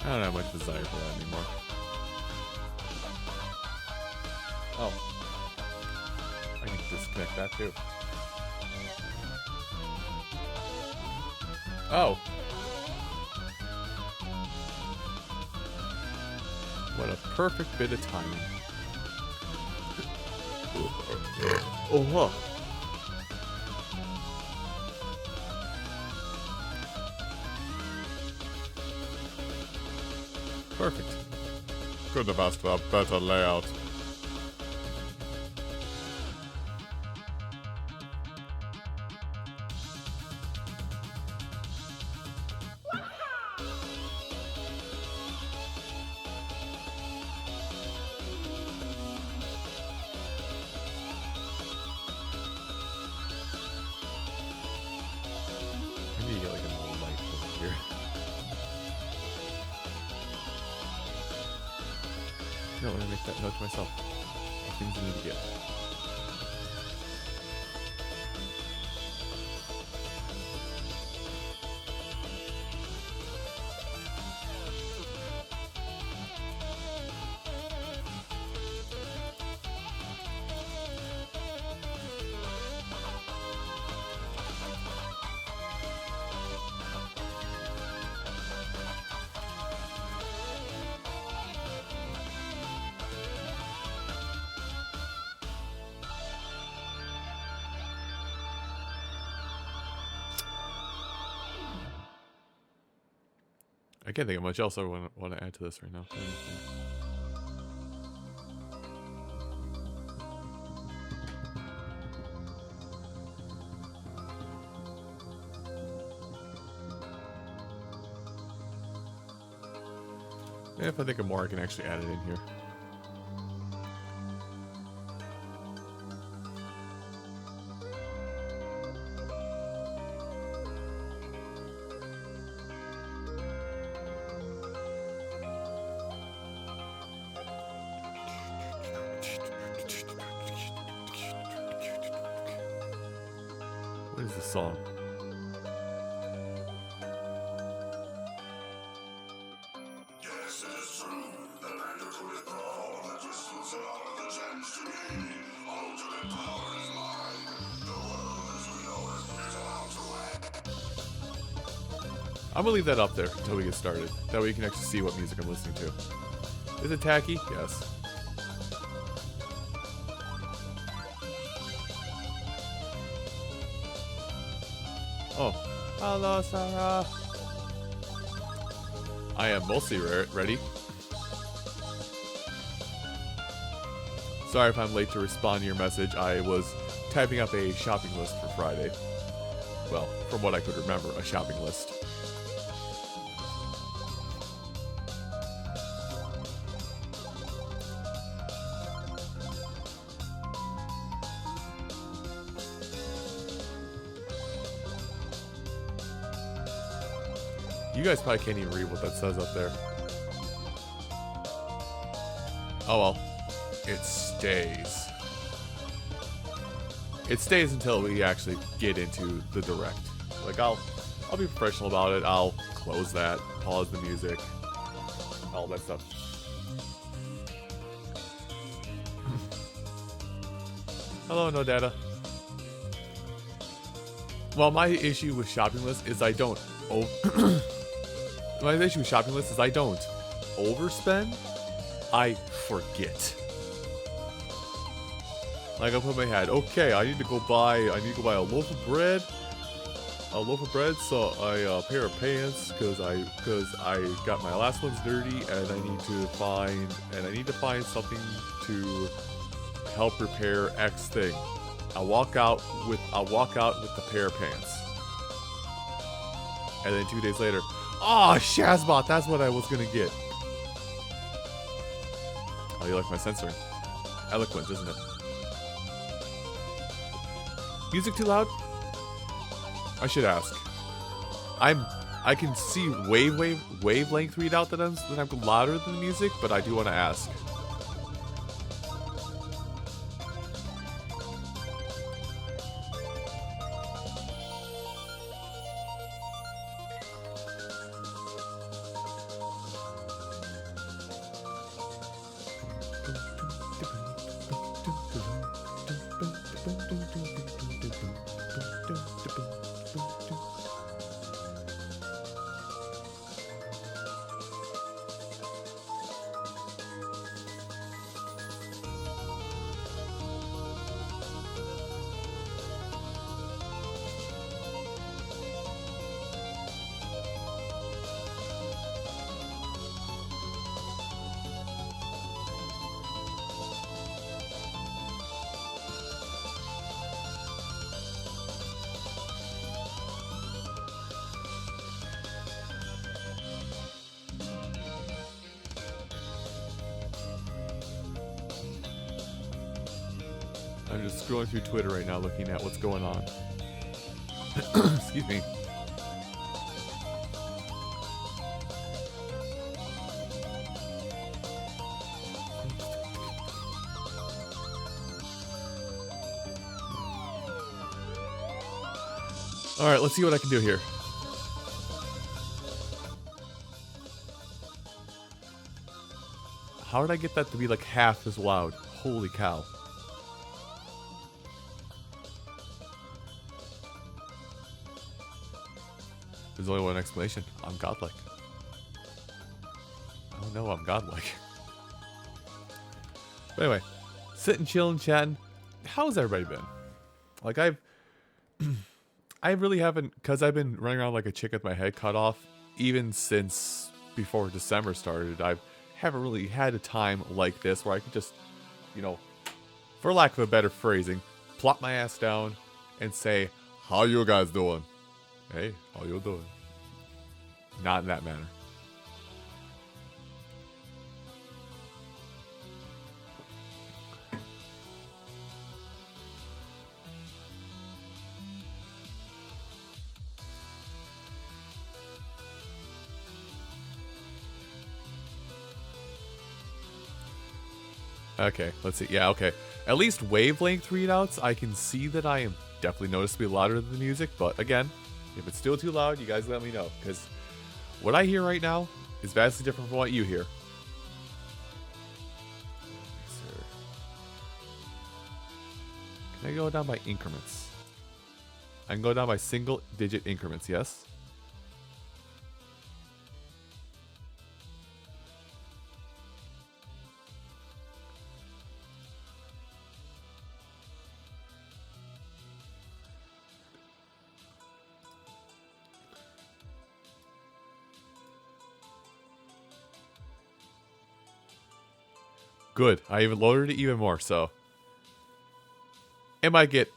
I don't have much desire for that anymore. Oh. I can disconnect that too. Oh. What a perfect bit of timing. Oh, huh. Perfect. Couldn't have asked for a better layout. I need to get like a little light over here. No, I'm gonna make that note to myself. The things I need to get. I can't think of much else I want to add to this right now. Yeah, if I think of more, I can actually add it in here. What is this song? Yes, it is true. The bandicoot is brawl. The crystals are all of the gems to me. Ultimate power is mine. The world as we know it is about to end. I'm gonna leave that up there until we get started. That way you can actually see what music I'm listening to. Is it tacky? Yes. Oh. Hello, Sarah. I am mostly ready. Sorry if I'm late to respond to your message. I was typing up a shopping list for Friday. Well, from what I could remember, a shopping list. You guys probably can't even read what that says up there. Oh well. It stays. It stays until we actually get into the direct. Like I'll be professional about it. I'll close that, pause the music, all that stuff. Hello, no data. Well, my issue with shopping lists is I don't my issue with shopping lists is I don't overspend. I forget. Like I put in my head, okay, I need to go buy a loaf of bread. So a pair of pants because I got my last one's dirty and I need to find something to help repair X thing. I'll walk out with the pair of pants. And then 2 days later, oh, Shazbot, that's what I was gonna get. Oh, you like my censoring? Eloquent, isn't it? Music too loud? I should ask. I can see wavelength readout that I'm louder than the music, but I do want to ask. I'm just scrolling through Twitter right now looking at what's going on. Excuse me. Alright, let's see what I can do here. How did I get that to be like half as loud? Holy cow. There's only one explanation. I'm godlike. Oh no, I'm godlike. But anyway, sitting, chilling, chatting. How's everybody been? Like I really haven't, because I've been running around like a chick with my head cut off, even since before December started. I haven't really had a time like this where I could just, you know, for lack of a better phrasing, plop my ass down and say, how you guys doing? Hey, how you doing? Not in that manner. Okay, let's see. Yeah, okay. At least wavelength readouts, I can see that I am definitely noticeably louder than the music, but again, if it's still too loud, you guys let me know, because what I hear right now is vastly different from what you hear. Can I go down by increments? I can go down by single digit increments, yes? Good. I even lowered it even more, so it might get,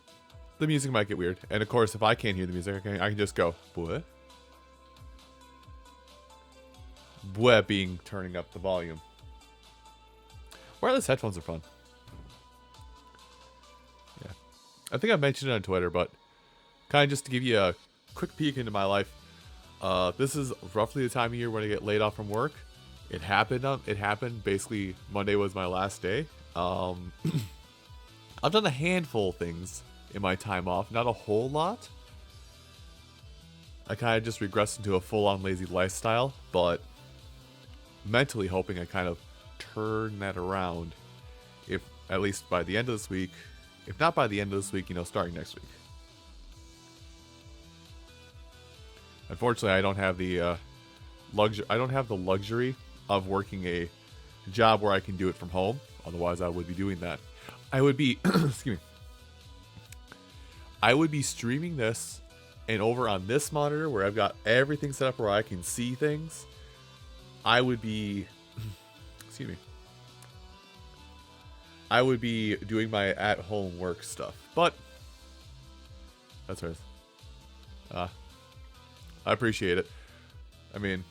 the music might get weird. And of course, if I can't hear the music, I can just go, "Bwah." Bwah being turning up the volume. Wireless headphones are fun. Yeah. I think I mentioned it on Twitter, but kind of just to give you a quick peek into my life. This is roughly the time of year when I get laid off from work. It happened. Basically, Monday was my last day. I've done a handful of things in my time off. Not a whole lot. I kind of just regressed into a full-on lazy lifestyle. But mentally hoping I kind of turn that around. If at least by the end of this week. If not by the end of this week, starting next week. Unfortunately, I don't have the luxury of working a job where I can do it from home. Otherwise, I would be doing that. I would be, excuse me. I would be streaming this, and over on this monitor where I've got everything set up where I can see things, I would be, excuse me. I would be doing my at-home work stuff. But that's hers. I appreciate it. I mean,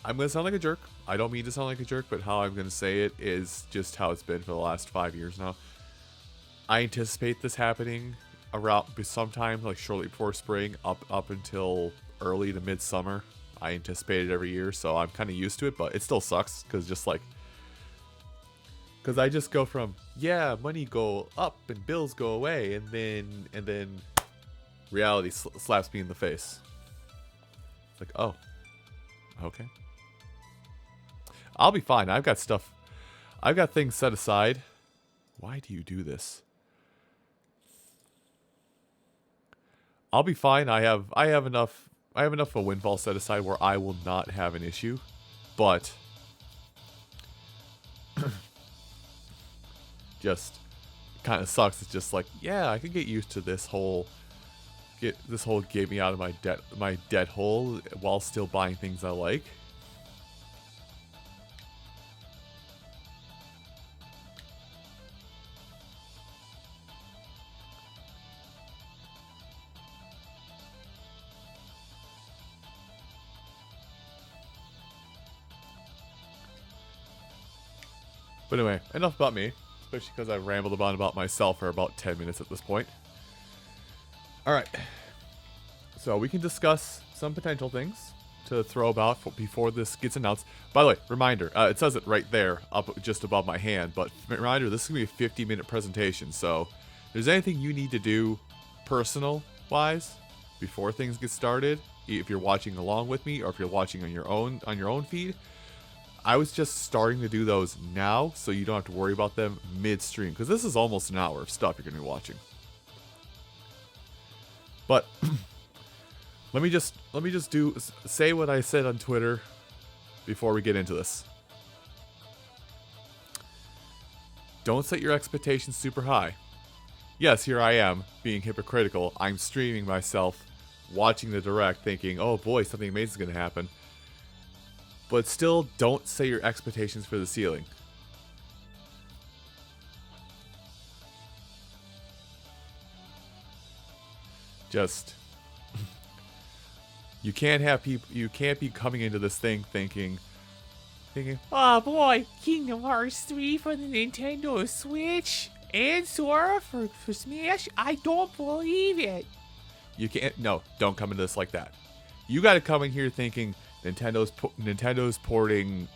I'm going to sound like a jerk. I don't mean to sound like a jerk, but how I'm going to say it is just how it's been for the last 5 years now. I anticipate this happening around sometime like shortly before spring up until early to midsummer. I anticipate it every year, so I'm kind of used to it, but it still sucks because I just go from, yeah, money go up and bills go away, and then reality slaps me in the face. It's like, oh, okay. I'll be fine. I've got things set aside. Why do you do this? I'll be fine. I have enough of a windfall set aside where I will not have an issue. But just kind of sucks. It's just like, yeah, I can get used to this whole get me out of my debt hole while still buying things I like. But anyway, enough about me. especially because I've rambled on about myself for about 10 minutes at this point. All right. So we can discuss some potential things to throw about before this gets announced. By the way, reminder, it says it right there, up just above my hand, but reminder, this is going to be a 50-minute presentation, so if there's anything you need to do personal-wise before things get started, if you're watching along with me or if you're watching on your own feed, I was just starting to do those now, so you don't have to worry about them midstream, because this is almost an hour of stuff you're going to be watching. But let me just say what I said on Twitter before we get into this. Don't set your expectations super high. Yes, here I am being hypocritical. I'm streaming myself, watching the direct, thinking, "Oh boy, something amazing is going to happen." But still, don't set your expectations for the ceiling. Just, you can't have people. You can't be coming into this thing thinking, "Oh boy, Kingdom Hearts 3 for the Nintendo Switch and Sora for Smash. I don't believe it." You can't. No, don't come into this like that. You got to come in here thinking Nintendo's porting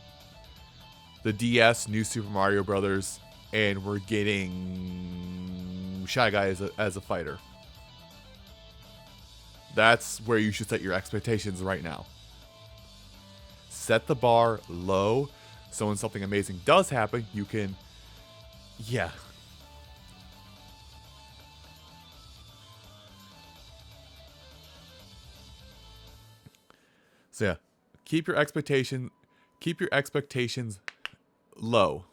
the DS, New Super Mario Brothers, and we're getting Shy Guy as a fighter. That's where you should set your expectations right now. Set the bar low, so when something amazing does happen, you can, yeah. So yeah, keep your expectations low.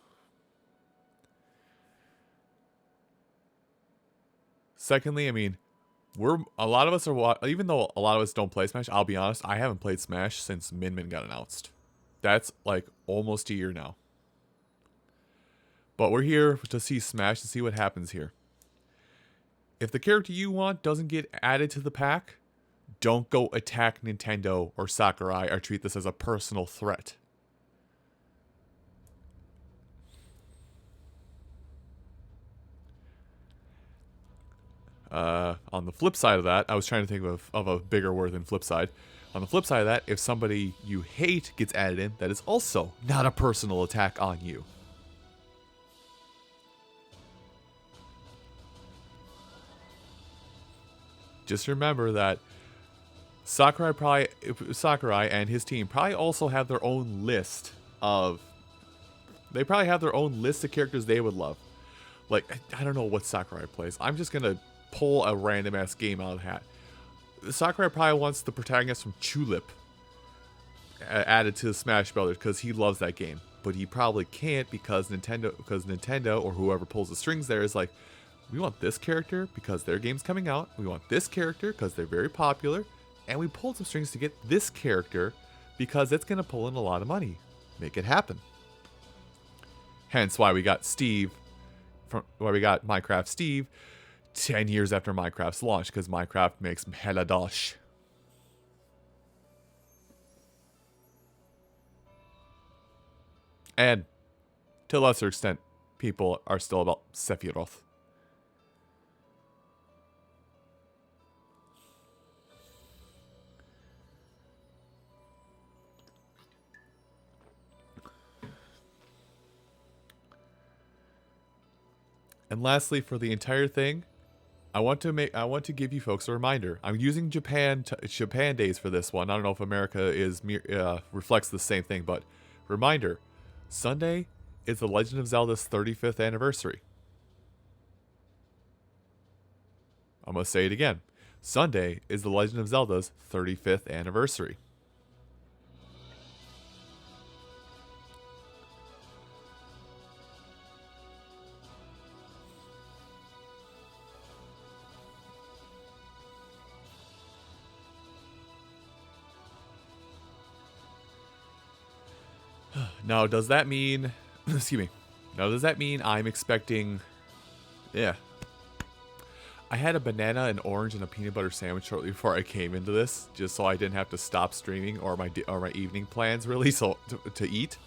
Secondly, I mean, a lot of us are, even though a lot of us don't play Smash, I'll be honest, I haven't played Smash since Min Min got announced. That's like almost a year now. But we're here to see Smash and see what happens here. If the character you want doesn't get added to the pack, don't go attack Nintendo or Sakurai or treat this as a personal threat. On the flip side of that, I was trying to think of a bigger word than flip side. On the flip side of that, if somebody you hate gets added in, that is also not a personal attack on you. Just remember that Sakurai and his team probably also have their own list of... They probably have their own list of characters they would love. Like, I don't know what Sakurai plays. I'm just going to pull a random ass game out of the hat. Sakurai probably wants the protagonist from Tulip added to the Smash Brothers because he loves that game, but he probably can't because Nintendo or whoever pulls the strings there is like, we want this character because their game's coming out, we want this character because they're very popular, and we pulled some strings to get this character because it's going to pull in a lot of money. Make it happen. Hence why we got Minecraft Steve 10 years after Minecraft's launch, because Minecraft makes hella dosh. And to a lesser extent, people are still about Sephiroth. And lastly, for the entire thing, I want to give you folks a reminder. I'm using Japan days for this one. I don't know if America reflects the same thing, but reminder, Sunday is The Legend of Zelda's 35th anniversary. I'm going to say it again. Sunday is The Legend of Zelda's 35th anniversary. Now, does that mean... excuse me. Now, does that mean I'm expecting... Yeah. I had a banana, an orange, and a peanut butter sandwich shortly before I came into this, just so I didn't have to stop streaming or my evening plans, really, so to eat.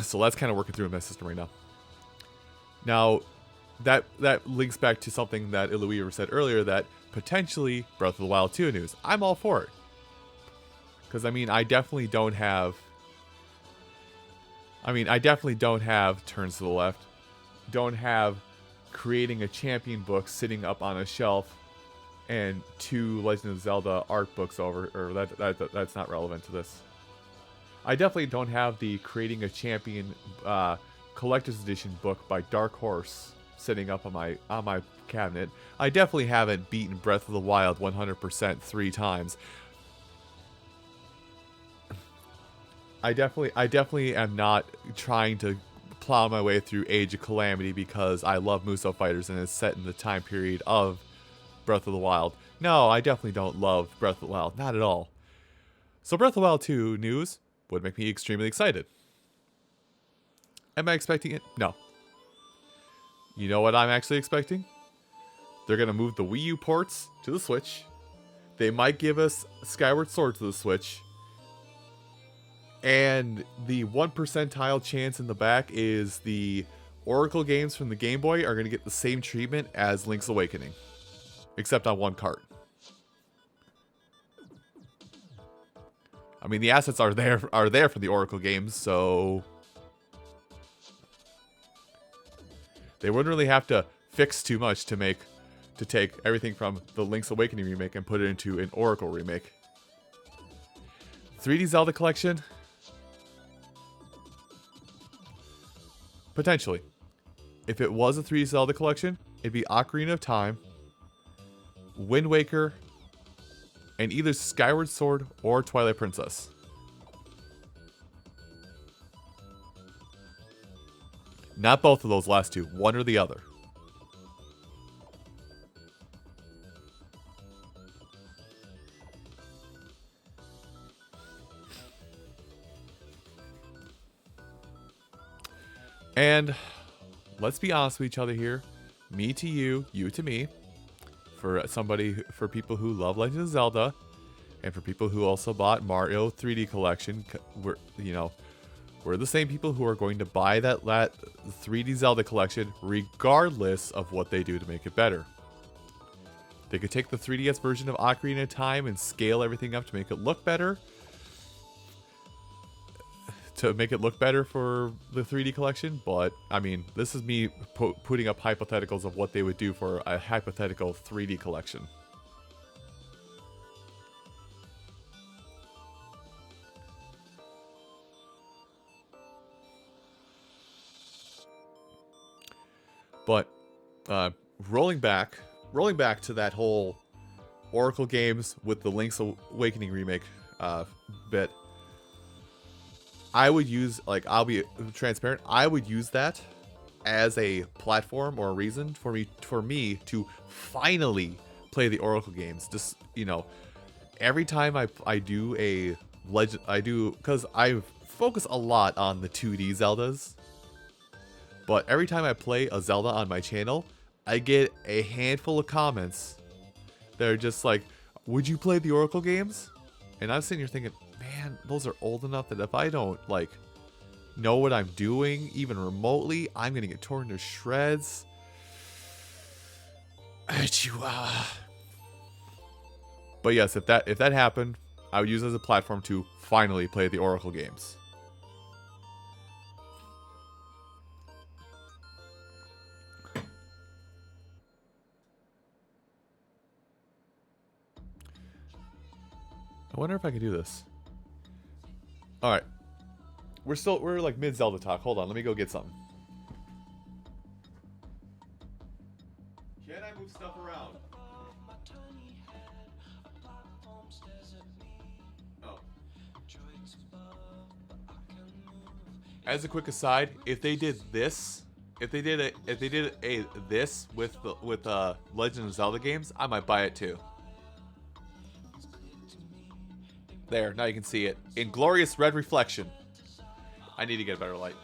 So that's kind of working through in my system right now. Now, that links back to something that Iluia said earlier, that potentially Breath of the Wild 2 news. I'm all for it. Because, I mean, I definitely don't have Turns to the Left. Don't have creating a champion book sitting up on a shelf and 2 Legend of Zelda art books over, or that's not relevant to this. I definitely don't have the creating a champion collector's edition book by Dark Horse sitting up on my cabinet. I definitely haven't beaten Breath of the Wild 100% 3 times. I definitely am not trying to plow my way through Age of Calamity because I love Musou Fighters and it's set in the time period of Breath of the Wild. No, I definitely don't love Breath of the Wild. Not at all. So Breath of the Wild 2 news would make me extremely excited. Am I expecting it? No. You know what I'm actually expecting? They're going to move the Wii U ports to the Switch. They might give us Skyward Sword to the Switch. And the 1% chance in the back is the Oracle games from the Game Boy are going to get the same treatment as Link's Awakening. Except on one cart. I mean, the assets are there for the Oracle games, so they wouldn't really have to fix too much to take everything from the Link's Awakening remake and put it into an Oracle remake. 3D Zelda Collection? Potentially. If it was a 3D Zelda Collection, it'd be Ocarina of Time, Wind Waker, and either Skyward Sword or Twilight Princess. Not both of those last two, one or the other. And let's be honest with each other here. Me to you, you to me. For people who love Legend of Zelda, and for people who also bought Mario 3D Collection, we're the same people who are going to buy that 3D Zelda Collection regardless of what they do to make it better. They could take the 3DS version of Ocarina of Time and scale everything up to make it look better. For the 3D collection, but I mean, this is me putting up hypotheticals of what they would do for a hypothetical 3D collection. But rolling back to that whole Oracle games with the Link's Awakening remake bit. I would use, I'll be transparent, I would use that as a platform or a reason for me to finally play the Oracle games. Just, every time I do a legend, because I focus a lot on the 2D Zeldas, but every time I play a Zelda on my channel, I get a handful of comments that are just like, would you play the Oracle games? And I'm sitting here thinking, man, those are old enough that if I don't, know what I'm doing, even remotely, I'm going to get torn to shreds. But yes, if that happened, I would use it as a platform to finally play the Oracle games. I wonder if I can do this. Alright. We're like mid Zelda talk. Hold on, let me go get something. Can I move stuff around? Oh. As a quick aside, if they did this, if they did this with Legend of Zelda games, I might buy it too. There, now you can see it. In glorious red reflection. I need to get a better light.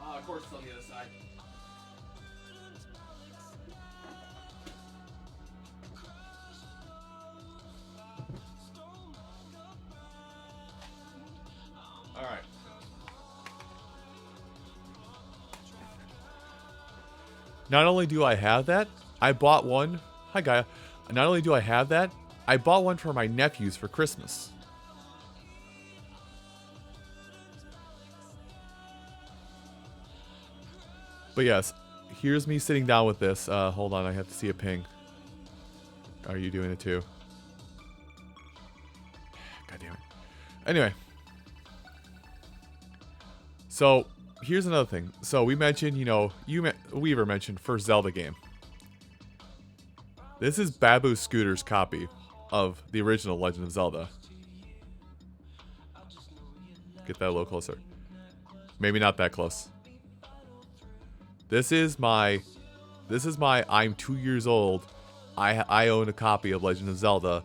Of course it's on the other side. Not only do I have that, I bought one. Hi, Gaia. Not only do I have that, I bought one for my nephews for Christmas. But yes, here's me sitting down with this. Hold on, I have to see a ping. Are you doing it too? God damn it. Anyway. So, here's another thing. So, we mentioned, you know, Weaver mentioned first Zelda game. This is Babu Scooter's copy of the original Legend of Zelda. Get that a little closer. Maybe not that close. This is my I'm 2 years old. I own a copy of Legend of Zelda.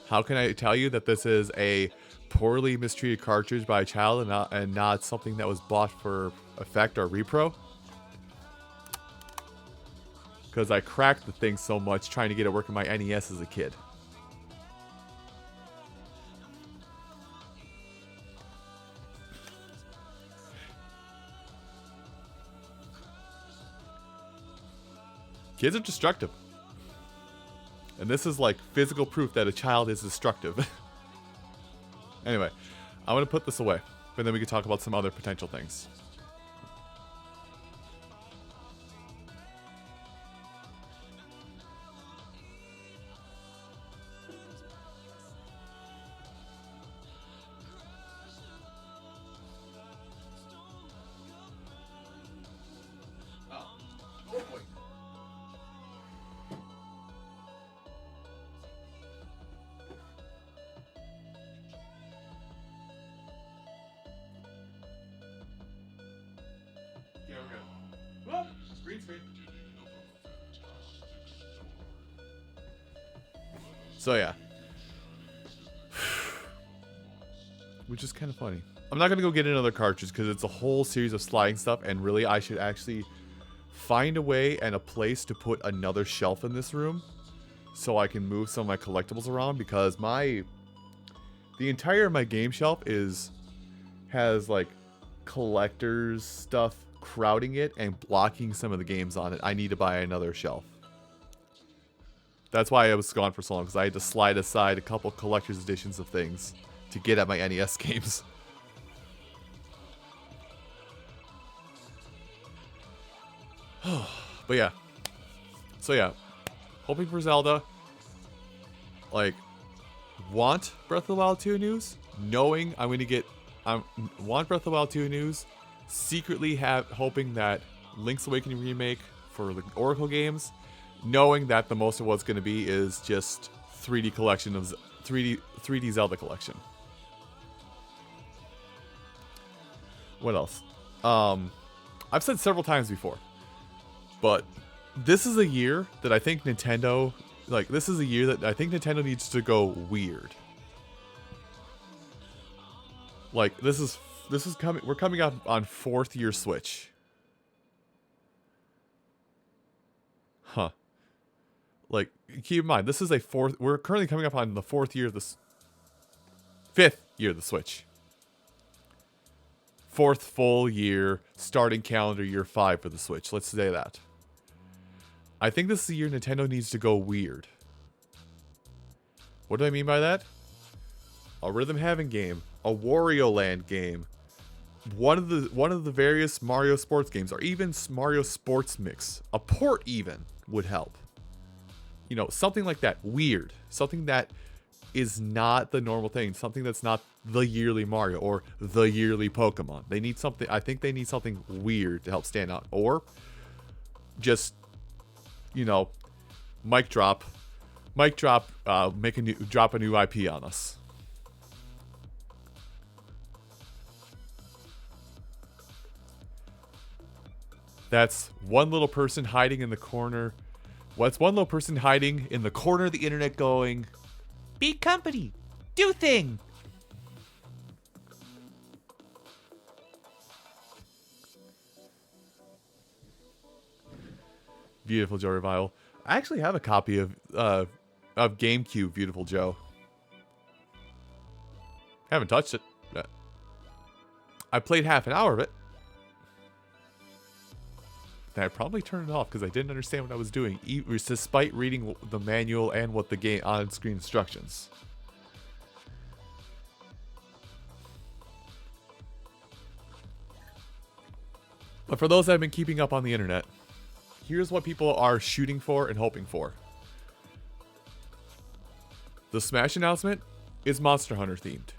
How can I tell you that this is a poorly mistreated cartridge by a child and not something that was bought for effect or repro? Because I cracked the thing so much trying to get it working my NES as a kid. Kids are destructive. And this is like physical proof that a child is destructive. Anyway, I'm going to put this away. And then we can talk about some other potential things. So yeah. Which is kind of funny. I'm not going to go get another cartridge because it's a whole series of sliding stuff, and really I should actually find a way and a place to put another shelf in this room so I can move some of my collectibles around, because the entire of my game shelf has like collectors stuff crowding it and blocking some of the games on it. I need to buy another shelf. That's why I was gone for so long, because I had to slide aside a couple collector's editions of things to get at my NES games. But yeah. So yeah. Hoping for Zelda. Like, want Breath of the Wild 2 news. Knowing I'm going to get... want Breath of the Wild 2 news. Secretly hoping that Link's Awakening remake for the Oracle games. Knowing that the most of what's going to be is just 3D collection of 3D Zelda collection. What else? I've said several times before, but this is a year that I think Nintendo, this is a year that I think Nintendo needs to go weird. Like, this is coming. We're coming up on 4th year Switch. Huh. Like, keep in mind, this is we're currently coming up on the 4th year of this. 5th year of the Switch. 4th full year, starting calendar year 5 for the Switch. Let's say that. I think this is the year Nintendo needs to go weird. What do I mean by that? A Rhythm Heaven game, a Wario Land game, one of the various Mario Sports games, or even Mario Sports Mix. A port even would help. You know, something like that. Weird. Something that is not the normal thing. Something that's not the yearly Mario or the yearly Pokemon. They need something. I think they need something weird to help stand out. Or just, you know, mic drop, drop a new IP on us. That's one little person hiding in the corner. What's one little person hiding in the corner of the internet going, "Be company, do thing." Beautiful Joe Revival. I actually have a copy of GameCube Beautiful Joe. Haven't touched it. I played half an hour of it. then I probably turned it off because I didn't understand what I was doing, despite reading the manual and what the game on-screen instructions. But for those that have been keeping up on the internet, here's what people are shooting for and hoping for. The Smash announcement is Monster Hunter themed.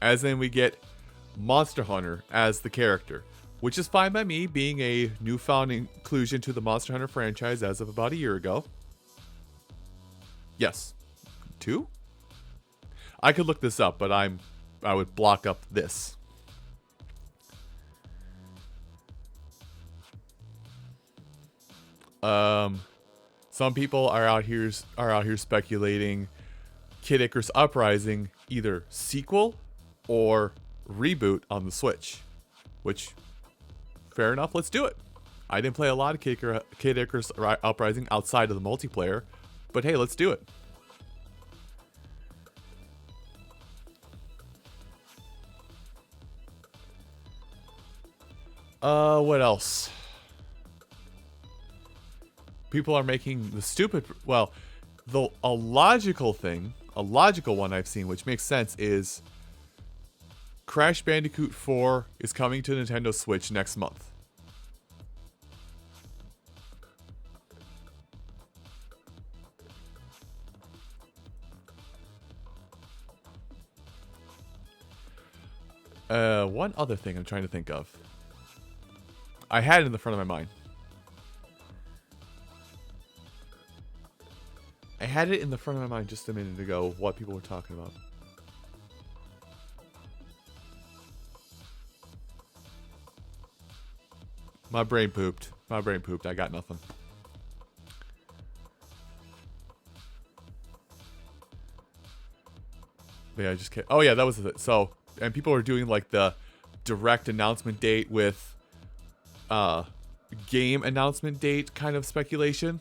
As in, we get Monster Hunter as the character, which is fine by me, being a newfound inclusion to the Monster Hunter franchise as of about a year ago. Yes. 2? I could look this up, but I would block up this. Some people are out here speculating Kid Icarus Uprising either sequel or reboot on the Switch, which, fair enough, let's do it. I didn't play a lot of Kid Icarus Uprising outside of the multiplayer, but hey, let's do it. What else? People are making the stupid, well, a logical one I've seen, which makes sense, is Crash Bandicoot 4 is coming to Nintendo Switch next month. One other thing I'm trying to think of. I had it in the front of my mind. I had it in the front of my mind just a minute ago, what people were talking about. My brain pooped. I got nothing. But yeah, I just can't. Oh yeah, that was it. So, and people are doing like the direct announcement date with game announcement date kind of speculation,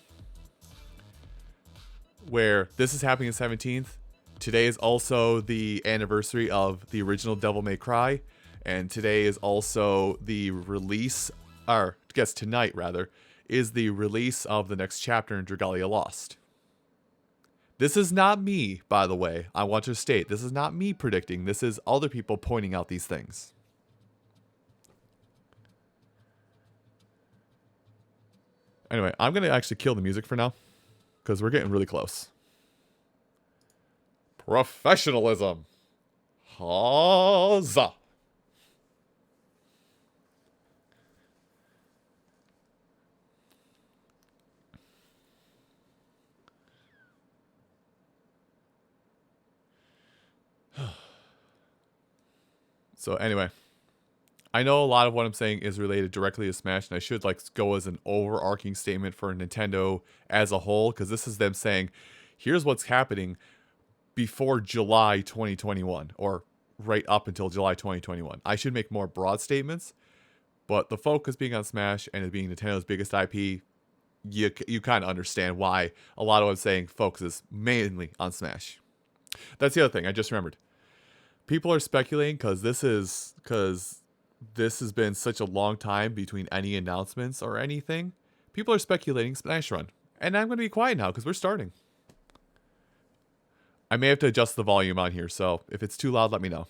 where this is happening the 17th. Today is also the anniversary of the original Devil May Cry, and today is also the release, or I guess tonight rather, is the release of the next chapter in Dragalia Lost. This is not me, by the way. I want to state, this is not me predicting. This is other people pointing out these things. Anyway, I'm going to actually kill the music for now, because we're getting really close. Professionalism. Huzzah. So anyway, I know a lot of what I'm saying is related directly to Smash, and I should like go as an overarching statement for Nintendo as a whole, because this is them saying, here's what's happening before July 2021, or right up until July 2021. I should make more broad statements, but the focus being on Smash and it being Nintendo's biggest IP, you kind of understand why a lot of what I'm saying focuses mainly on Smash. That's the other thing I just remembered. People are speculating because this has been such a long time between any announcements or anything. People are speculating Smash Run. And I'm going to be quiet now because we're starting. I may have to adjust the volume on here, so if it's too loud, let me know.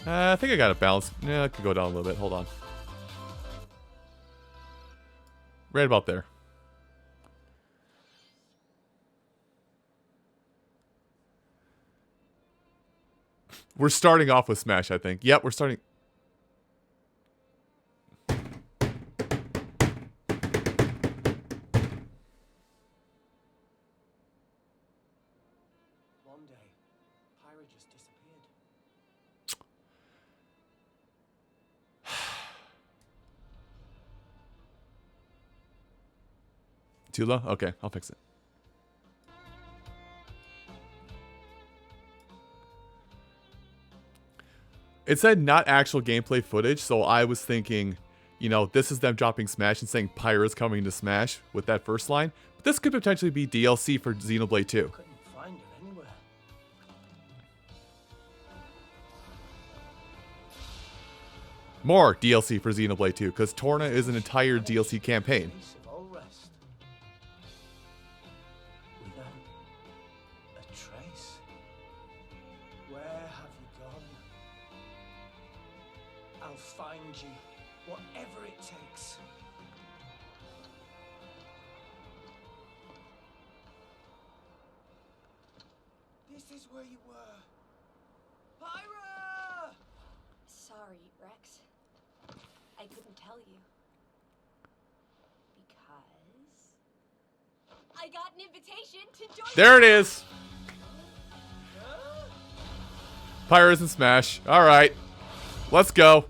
I think I got it balanced. Yeah, I could go down a little bit. Hold on. Right about there. We're starting off with Smash, I think. Yep, we're starting. One day, Pyra just disappeared. Too low? Okay, I'll fix it. It said not actual gameplay footage, so I was thinking, you know, this is them dropping Smash and saying Pyra's coming to Smash with that first line. But this could potentially be DLC for Xenoblade 2. Couldn't find her anywhere. More DLC for Xenoblade 2, because Torna is an entire DLC campaign. Place of all rest. Without a trace. Where have you gone? I'll find you, whatever it takes. This is where you were. Pyra! Sorry, Rex. I couldn't tell you. Because I got an invitation to join. There it is. Pyra's in Smash. All right, let's go.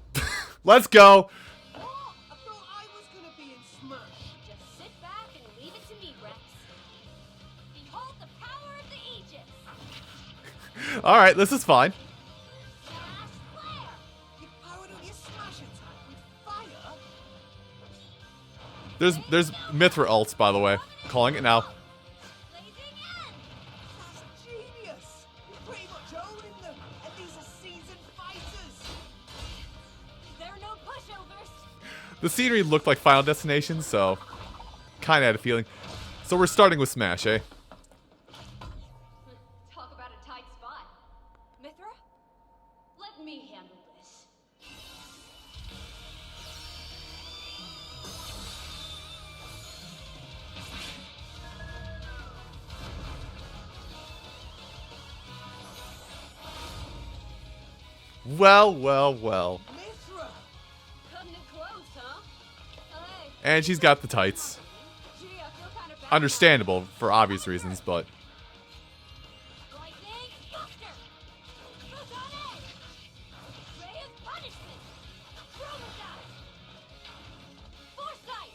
Let's go. What? I thought I was gonna be in Smash. Just sit back and leave it to me, Rex. Behold the power of the Aegis. All right, this is fine. Smash flare. You powered up your Smash attack with fire? There's Mithra ults, by the way. Calling it now. Blazing end. That's genius! You're pretty much owning them, and these are seasoned fighters! There are no pushovers. The scenery looked like Final Destination, so kind of had a feeling. So we're starting with Smash, eh? Talk about a tight spot. Mithra, let me handle this. Well, well, well. Mithra! Cutting it close, huh? Hey. And she's got the tights. Gee, I feel kind of bad. Understandable for obvious reasons, but Lightning Buster! Photonic! Ray of Punishment! Chromodile! Foresight!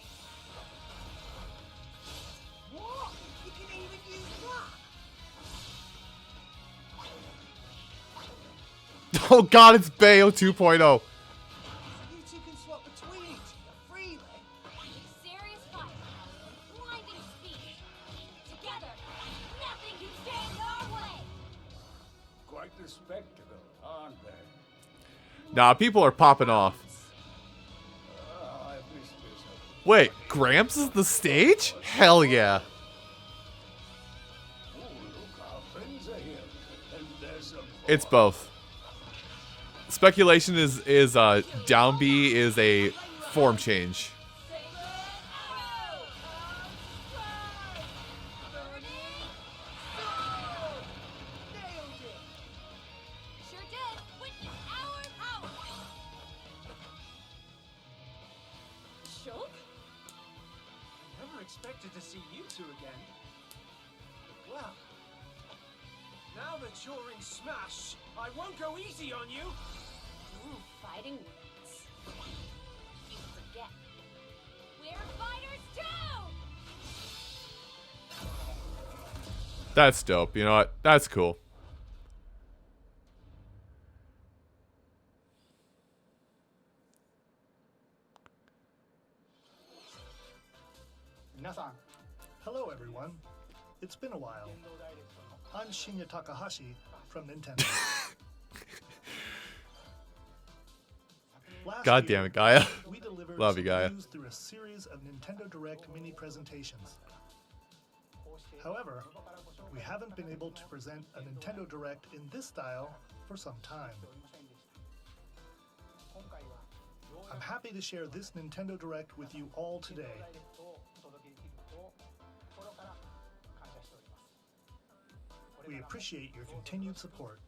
What? You can even use that? oh god, it's Bayo 2.0. You two can swap between each other freely. Serious fire! Blinding speed! Together, nothing can stand our way! Quite the spectacle, aren't they? Nah, people are popping off. Oh, I miss this. Wait, Gramps is the stage? Hell yeah. Oh, look, our friends are here. And there's a It's both. Speculation is down B is a form change. Saber Arrow! Burning Sword! Nailed it! Sure did! Witness our power! Shulk? Never expected to see you two again. Well, now that you're in Smash, I won't go easy on you. Ooh, fighting words. You forget. We're fighters too! That's dope. You know what? That's cool. 皆さん Hello everyone. It's been a while. I'm Shinya Takahashi from Nintendo. Last God year, damn it, Gaia. we delivered Love you, some Gaia. news through a series of Nintendo Direct mini presentations. However, we haven't been able to present a Nintendo Direct in this style for some time. I'm happy to share this Nintendo Direct with you all today. We appreciate your continued support.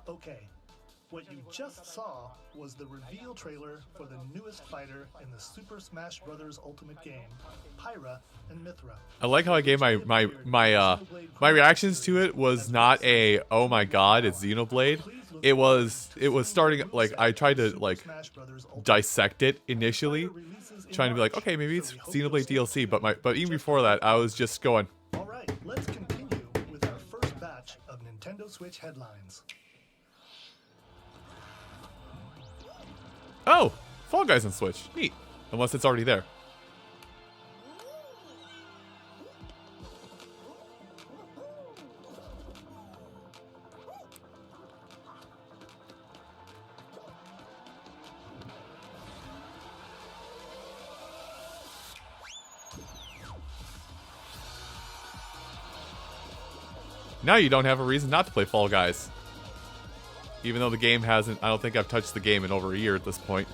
Okay, what you just saw was the reveal trailer for the newest fighter in the Super Smash Bros. Ultimate game, Pyra and Mithra. I like how I gave my reactions to it was not a oh my god it's Xenoblade. It was starting like I tried to like Smash Bros. Ultimate dissect it initially, trying to be like okay maybe it's Xenoblade DLC, but even before that I was just going All right, let's continue with our first batch of Nintendo Switch headlines. oh Fall Guys on Switch, neat, unless it's already there. Now you don't have a reason not to play Fall Guys. Even though the game hasn't... I don't think I've touched the game in over a year at this point.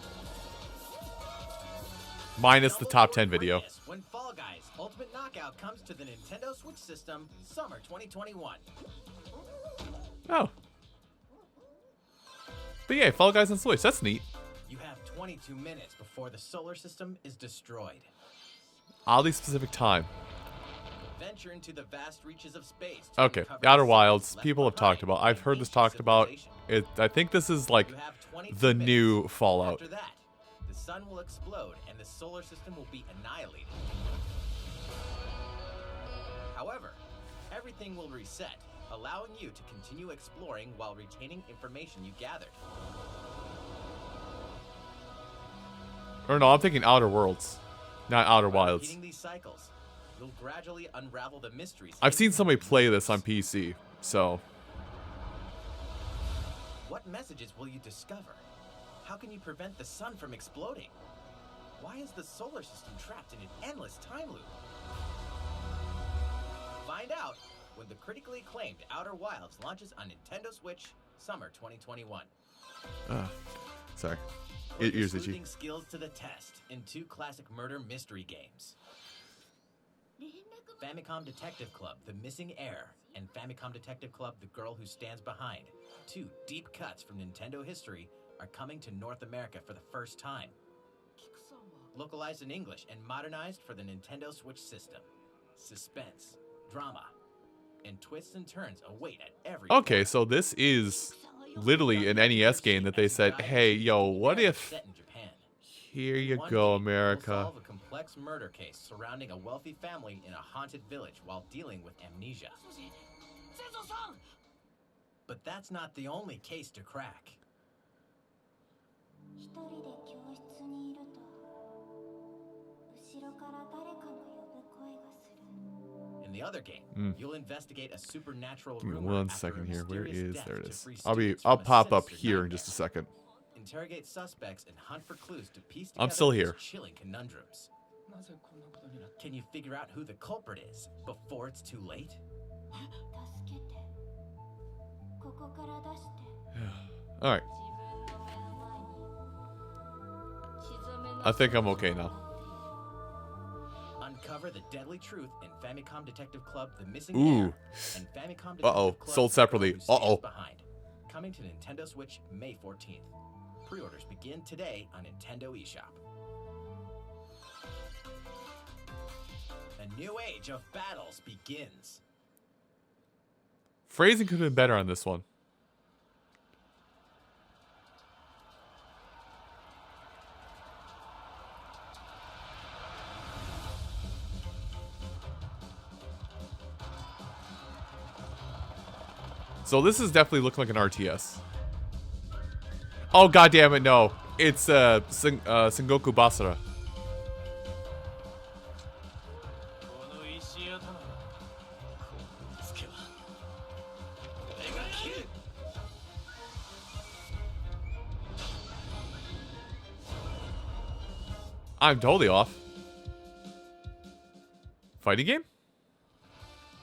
Minus the top 10 video. When Fall Guys Ultimate Knockout comes to the Nintendo Switch system, summer 2021. Oh. But yeah, Fall Guys on Switch. That's neat. You have 22 minutes before the solar system is destroyed. Oddly specific time. Venture into the vast reaches of space. To Okay, uncover Outer the Wilds. secrets People have left talked behind about. I've in heard this ancient talked about. civilization. I think this is like You have 22 the minutes. new Fallout. After that, the sun will explode and the solar system will be annihilated. However, everything will reset, allowing you to continue exploring while retaining information you gathered. Or no, I'm thinking Outer Worlds, not Outer By Wilds. repeating these cycles, you'll gradually unravel the mysteries. I've seen hidden somebody in the play this on universe. PC, so What messages will you discover? How can you prevent the sun from exploding? Why is the solar system trapped in an endless time loop? Find out when the critically acclaimed Outer Wilds launches on Nintendo Switch summer 2021. sorry. Put your Ears itchy. sleuthing skills to the test in 2 classic murder mystery games. Famicom Detective Club, The Missing Heir, and Famicom Detective Club, The Girl Who Stands Behind. 2 deep cuts from Nintendo history are coming to North America for the first time. Localized in English and modernized for the Nintendo Switch system. Suspense, drama, and twists and turns await at every Okay, so this is literally an NES game that they said, hey, yo, what if... Set in Japan. Here you One go, game will America. solve a complex murder case surrounding a wealthy family in a haunted village while dealing with amnesia. But that's not the only case to crack. 一人で教室にいると後ろから誰かの呼ぶ声がする In the other game, you'll investigate a supernatural Give me rumor one after a second here. Where mysterious is... death There it to is. free students I'll from a pop up sinister here in just a nightmare. second. Interrogate suspects and hunt for clues to piece I'm together still these here. chilling conundrums. Can you figure out who the culprit is before it's too late? 助けてここから出して Alright, 自分の目の前に沈めな I think I'm okay now. Uncover the deadly truth in Famicom Detective Club: The Missing Ooh. Heir and Famicom Detective Uh-oh, Club: sold The separately. Girl Who Stands Uh-oh. Behind. Coming to Nintendo Switch May 14th. Pre-orders begin today on Nintendo eShop. A new age of battles begins. Phrasing could have been better on this one. So this is definitely looking like an RTS. Oh, god damn it, no. It's Sengoku Basara. この石頭こうつけば俺が切る I'm totally off. Fighting game?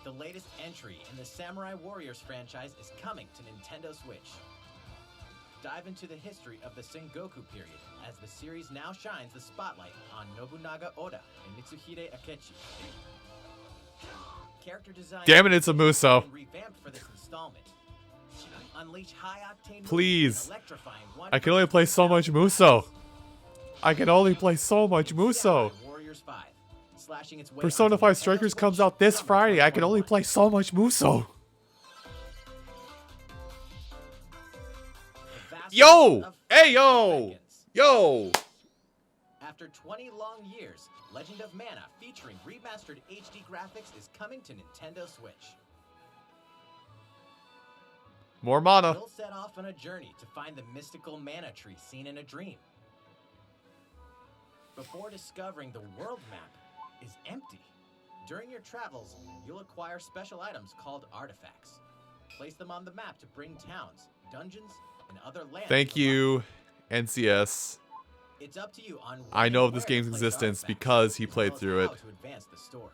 The latest entry in the Samurai Warriors franchise is coming to Nintendo Switch. Dive into the history of the Sengoku period as the series now shines the spotlight on Nobunaga Oda and Mitsuhide Akechi. Character design Damn it, it's a Muso. been revamped for this installment. Unleash high-octane Please. and electrifying I can only play so much Muso. I can only play so much Muso. Samurai Warriors 5, slashing its way Persona onto 5 Nintendo Strikers Switch comes out this summer Friday. I can only 2021. play so much Muso. The vast Yo! world of Hey, yo! Dragons. Yo! After 20 long years, Legend of Mana featuring remastered HD graphics is coming to Nintendo Switch. More mana. You'll set off on a journey to find the mystical mana tree seen in a dream. Before discovering the world map is empty. During your travels, you'll acquire special items called artifacts. Place them on the map to bring towns, dungeons, and other lands. Thank to life. you, NCS. It's up to you on I when know and of this where to game's place existence artifacts, because he as played well as through how it. to advance the story.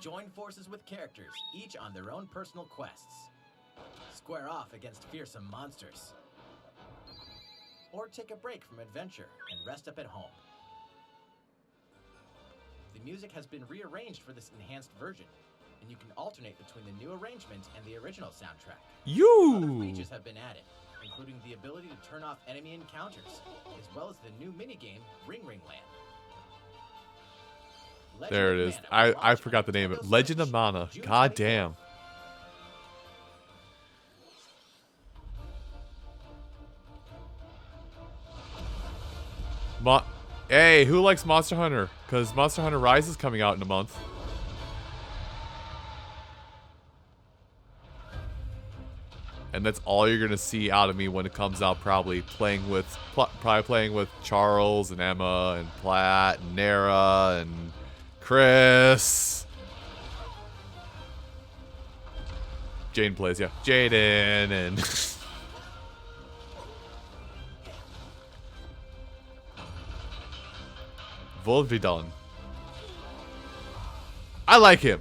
Join forces with characters, each on their own personal quests. Square off against fearsome monsters. Or take a break from adventure and rest up at home. The music has been rearranged for this enhanced version, and you can alternate between the new arrangement and the original soundtrack. Other You. features have been added, including the ability to turn off enemy encounters, as well as the new minigame, Ring Ring Land. Legend There it of is. Mana I will launch forgot the on name of it. Nintendo Legend of Switch, Mana. June God 24th. damn. Hey, who likes Monster Hunter? Because Monster Hunter Rise is coming out in a month. And that's all you're gonna see out of me when it comes out. Probably playing with Charles and Emma and Platt and Nara and Chris. Jaden plays, yeah. Jaden and Volvidon. I like him.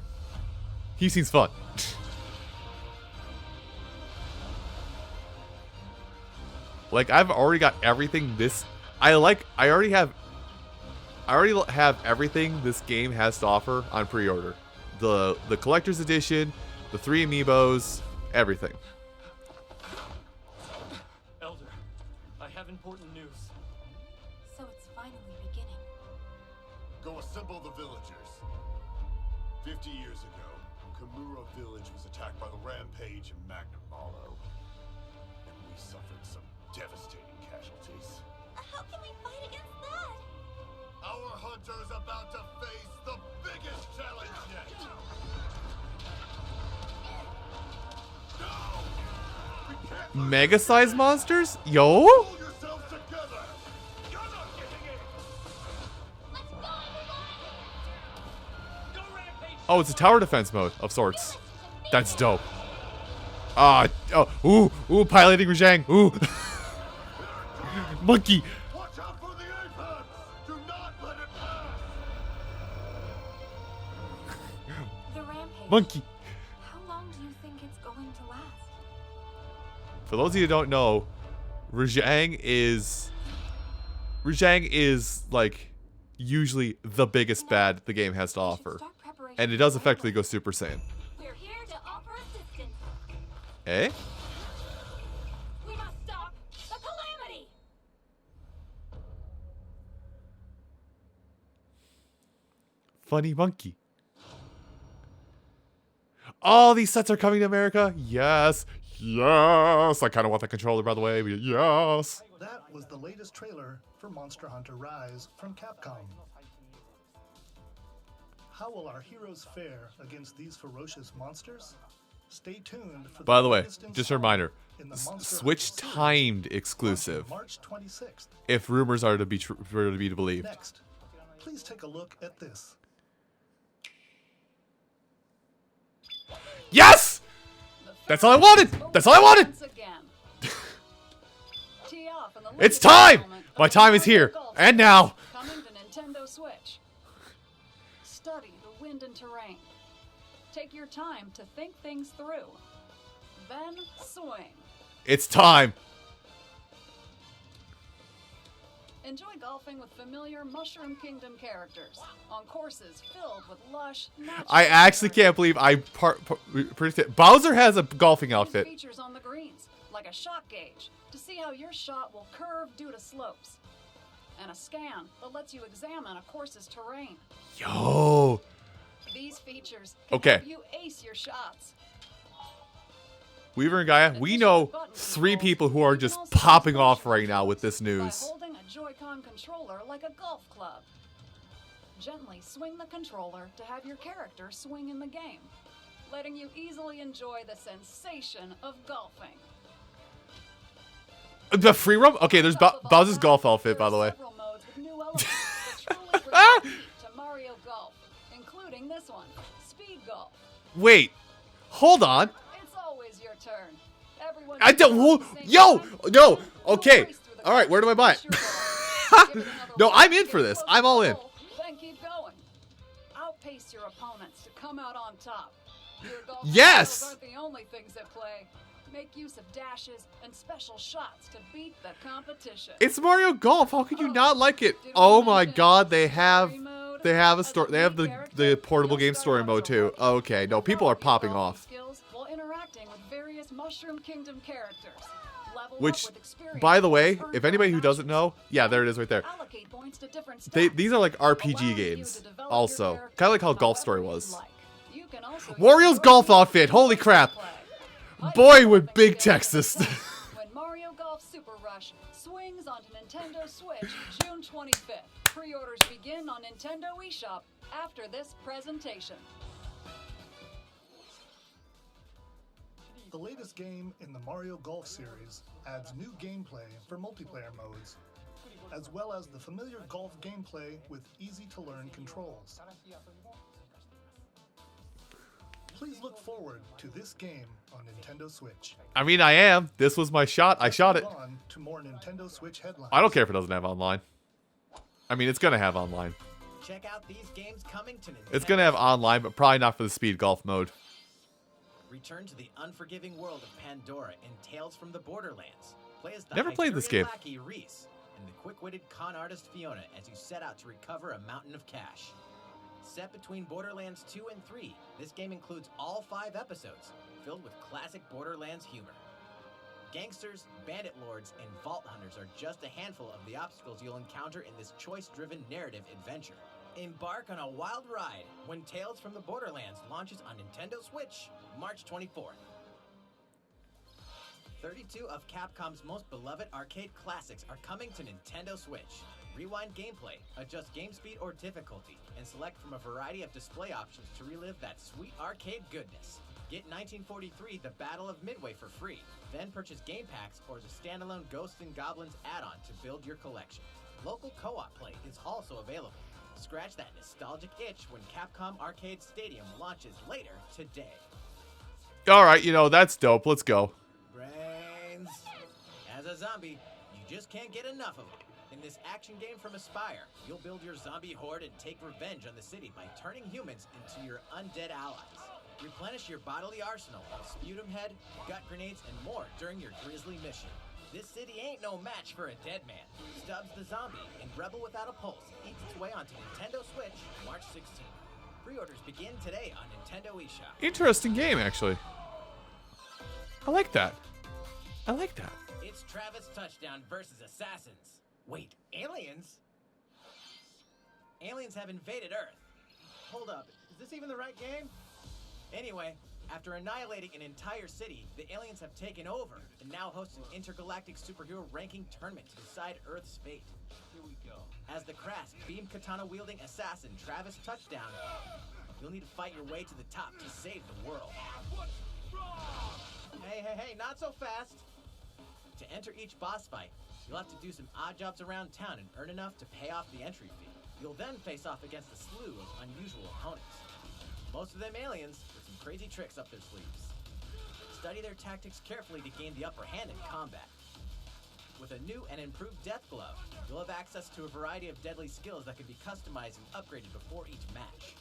He seems fun. Like, I've already got everything this... I already have everything this game has to offer on pre-order. The collector's edition, the 3 amiibos, everything. Elder, I have important news. So it's finally beginning. Go assemble the villagers. 50 years ago, Kamura Village was attacked by the Rampage and Magnum Malo. And we suffered some devastating casualties. How can we fight against that? Our hunter's about to face the biggest challenge yet. No! We can't lose Mega-sized monsters? Yo? Pull yourselves together! You're not getting it! Let's go, everyone! Go Rampage! Oh, it's a tower defense mode of sorts. That's dope. Ooh, piloting Rajang. Ooh. Monkey. Watch out for the apex! Do not let it pass! The rampage. Monkey. How long do you think it's going to last? For those of you who don't know, Rajang is like usually the biggest bad the game has to We should offer. start preparation And it does right effectively away. go Super Saiyan. We're here to offer assistance. Eh? We must stop the calamity! Funny monkey. All these sets are coming to America? Yes. Yes. I kind of want that controller, by the way. But yes. That was the latest trailer for Monster Hunter Rise from Capcom. How will our heroes fare against these ferocious monsters? Stay tuned for By the way, latest just a installment reminder. in the Monster Switch Hunter series, timed launching exclusive. March 26th. If rumors are to be believed. Next, please take a look at this. Yes! That's all I wanted! That's all I wanted! Once again. Tee off in the It's latest time! installment of My time is Mario here. Golf And now. Coming to Nintendo Switch. Study the wind and terrain. Take your time to think things through. Then swing. It's time. Enjoy golfing with familiar Mushroom Kingdom characters on courses filled with lush, natural I actually greenery. can't believe I predicted. Bowser has a golfing Use outfit. features on the greens, like a shot gauge, to see how your shot will curve due to slopes. And a scan that lets you examine a course's terrain. Yo. These features can Okay. help you ace your shots. Weaver and Gaia, we know 3 people who are just popping off right now with this By news. holding a Joy-Con controller like a golf club. Gently swing the controller to have your character swing in the game, letting you easily enjoy the sensation of golfing. The free roam? Okay, there's Top of all Bowser's that, golf outfit, there by are the way. several modes with new elements that truly bring life to Mario Golf, including this one, Speed Golf. Wait. Hold on. It's always your turn. Everyone I don't. can Whoa, go at the same yo, time. no. You'll Okay. race through the All right. course Where do I to buy it? reach your goal. Give it another No, one I'm to in get for this. close I'm to all the in. goal, then keep going. pace your opponents to come out on top. Your golf Yes! skills aren't the only things at play. Make use of dashes and special shots to beat the competition. It's Mario Golf. How could you not like it? Did we Oh my mention they have story mode? a As story. They have lead the character, portable you'll game start story out mode as a too. rookie. Okay, no, people are Develop your popping golfing off. skills while interacting with various Mushroom Kingdom characters. Level up Which, with experience by the way, points if earned anybody by who doesn't matches. know, yeah, there it is right there. Allocate points to different These stats, are like RPG allowing you games. to develop Also, your character kind of like how Golf however Story you'd was. like. You can also use Wario's your golf skills outfit. to Holy play. crap! Hype Boy, something would Big together Texas. when Mario Golf Super Rush swings onto Nintendo Switch June 25th. Pre-orders begin on Nintendo eShop after this presentation. The latest game in the Mario Golf series adds new gameplay for multiplayer modes, as well as the familiar golf gameplay with easy-to-learn controls. Please look forward to this game on Nintendo Switch. I mean, I am. This was my shot. I shot it. Move on to more Nintendo Switch headlines. I don't care if it doesn't have online. I mean, it's gonna have online. Check out these games coming to Nintendo. It's gonna have online, but probably not for the speed golf mode. Return to the unforgiving world of Pandora in Tales from the Borderlands. Play as the Never played this game. Hyperion lackey Reese and the quick-witted con artist Fiona as you set out to recover a mountain of cash. Set between Borderlands 2 and 3, this game includes all 5 episodes, filled with classic Borderlands humor. Gangsters, bandit lords, and vault hunters are just a handful of the obstacles you'll encounter in this choice-driven narrative adventure. Embark on a wild ride when Tales from the Borderlands launches on Nintendo Switch, March 24th. 32 of Capcom's most beloved arcade classics are coming to Nintendo Switch. Rewind gameplay, adjust game speed or difficulty, and select from a variety of display options to relive that sweet arcade goodness. Get 1943 The Battle of Midway for free, then purchase game packs or the standalone Ghosts and Goblins add-on to build your collection. Local co-op play is also available. Scratch that nostalgic itch when Capcom Arcade Stadium launches later today. Alright, you know, that's dope. Let's go. Brains. As a zombie, you just can't get enough of them. In this action game from Aspyr, you'll build your zombie horde and take revenge on the city by turning humans into your undead allies. Replenish your bodily arsenal of sputum head, gut grenades, and more during your grisly mission. This city ain't no match for a dead man. Stubbs the Zombie and Rebel Without a Pulse eats its way onto Nintendo Switch March 16th. Pre-orders begin today on Nintendo eShop. Interesting game, actually. I like that. I like that. It's Travis Touchdown versus Assassins. Wait, aliens? Aliens have invaded Earth. Hold up, is this even the right game? Anyway, after annihilating an entire city, the aliens have taken over and now host an intergalactic superhero ranking tournament to decide Earth's fate. Here we go. As the crass, beam katana-wielding assassin Travis Touchdown, you'll need to fight your way to the top to save the world. Hey, not so fast! To enter each boss fight, you'll have to do some odd jobs around town and earn enough to pay off the entry fee. You'll then face off against a slew of unusual opponents. Most of them aliens with some crazy tricks up their sleeves. Study their tactics carefully to gain the upper hand in combat. With a new and improved Death Glove, you'll have access to a variety of deadly skills that can be customized and upgraded before each match.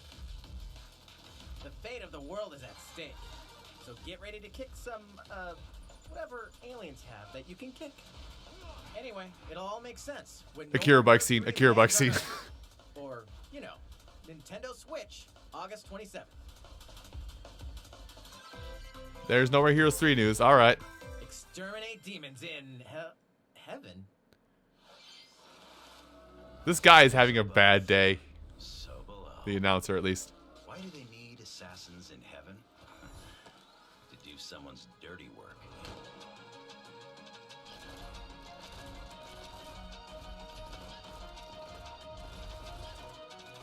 The fate of the world is at stake, so get ready to kick some, whatever aliens have that you can kick. Anyway, it'll all make sense when Akira bike scene, really Akira bike lands on scene. Earth. Or, you know, Nintendo Switch, August 27th. There's No More Heroes 3 news. Alright. Exterminate demons in heaven. This guy is having a bad day. So below. The announcer, at least. Why do they need assassins in heaven? To do someone's dirty work.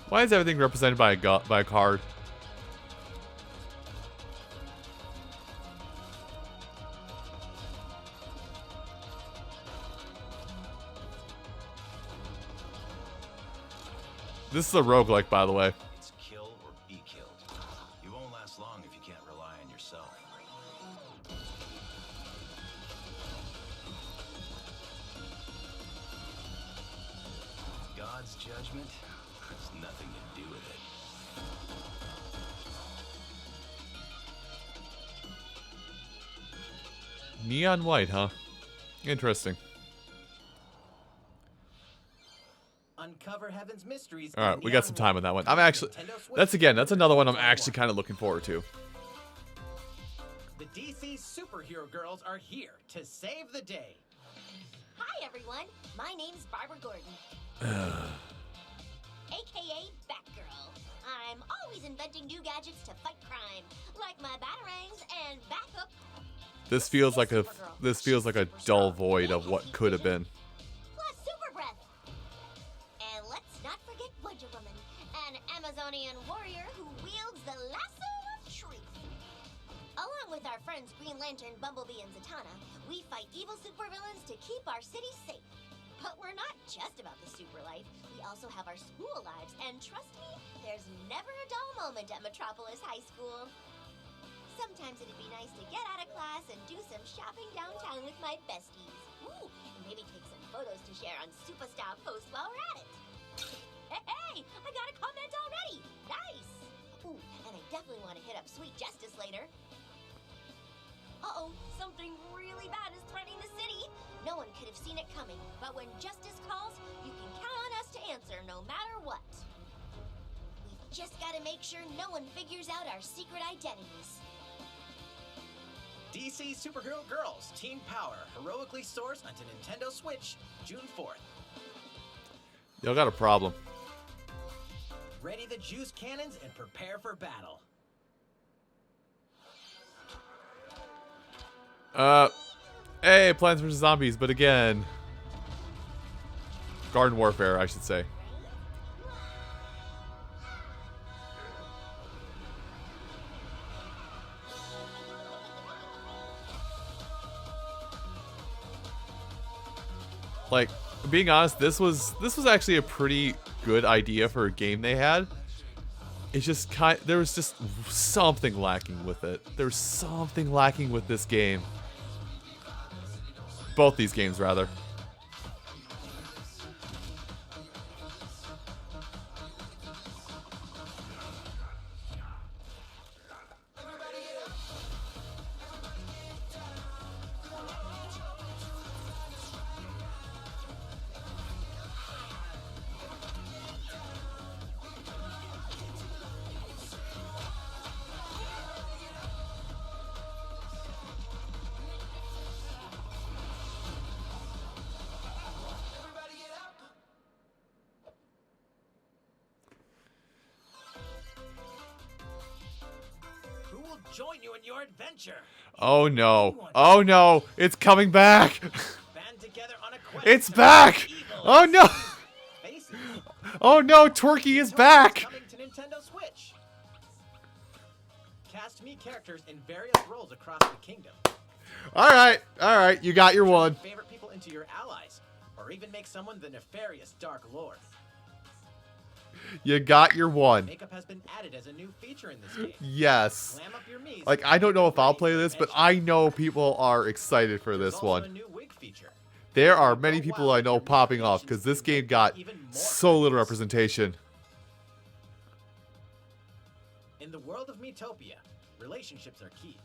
Why is everything represented by a card? This is a roguelike, by the way. It's kill or be killed. You won't last long if you can't rely on yourself. God's judgment has nothing to do with it. Neon white, huh? Interesting. Uncover Heaven's mysteries. All right, in we got Neon some time White. on that one. I'm actually, Nintendo Switch. that's another one I'm actually kind of looking forward to. The DC superhero girls are here to save the day. Hi, everyone. My name's Barbara Gordon, aka Batgirl. I'm always inventing new gadgets to fight crime, like my batarangs and Bathook. This feels like a dull void of what could have been. Plus Super Breath. And let's not forget Wonder Woman, an Amazonian warrior who wields the lasso of truth. Along with our friends Green Lantern, Bumblebee, and Zatanna, we fight evil supervillains to keep our city safe. But we're not just about the super life. We also have our school lives, and trust me, there's never a dull moment at Metropolis High School. Sometimes it'd be nice to get out of class and do some shopping downtown with my besties. Ooh, and maybe take some photos to share on Superstar Post while we're at it. Hey, I got a comment already. Nice. Ooh, and I definitely want to hit up Sweet Justice later. Uh-oh, something really bad is threatening the city. No one could have seen it coming, but when justice calls, you can count on us to answer no matter what. We've just got to make sure no one figures out our secret identities. DC Superhero Girls Team Power heroically soars onto Nintendo Switch June 4th. Y'all got a problem. Ready the juice cannons and prepare for battle. Hey, Plants vs. Zombies, but again, Garden Warfare, I should say. Like, being honest, this was actually a pretty good idea for a game they had. It's just there was just something lacking with it. There's something lacking with this game. Both these games, rather. Who will join you in your adventure? Oh no. Oh no. It's coming back. Band together on a quest It's to back. fight evil. Oh no. Faces. Oh no. Twerky is back. Coming to Nintendo Switch. Cast me characters in various roles across the kingdom. All right. All right. You got your one. Favorite people into your allies, or even make someone the nefarious Dark Lord. You got your one. Makeup has been added as a new feature in this game. Yes. Glam up your Miis. Like, I don't know if I'll play this, but I know people are excited for There's this also one. a new wig feature. There are many people I know popping off because this game got so little representation. In the world of Miitopia, relationships are key.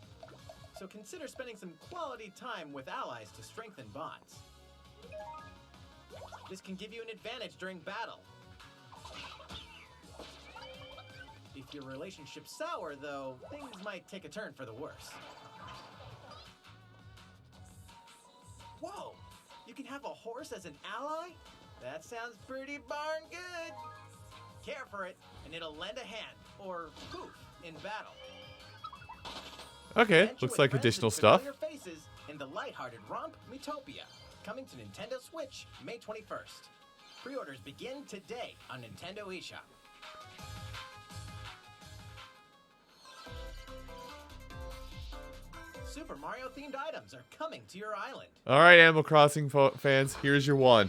So consider spending some quality time with allies to strengthen bonds. This can give you an advantage during battle. If your relationship's sour, though, things might take a turn for the worse. Whoa! You can have a horse as an ally? That sounds pretty darn good! Care for it, and it'll lend a hand, or poof, in battle. Okay, Adventure looks with like friends additional and stuff. familiar faces in the lighthearted romp Miitopia, coming to Nintendo Switch May 21st. Pre-orders begin today on Nintendo eShop. Super Mario themed items are coming to your island. All right, Animal Crossing fans, here's your one.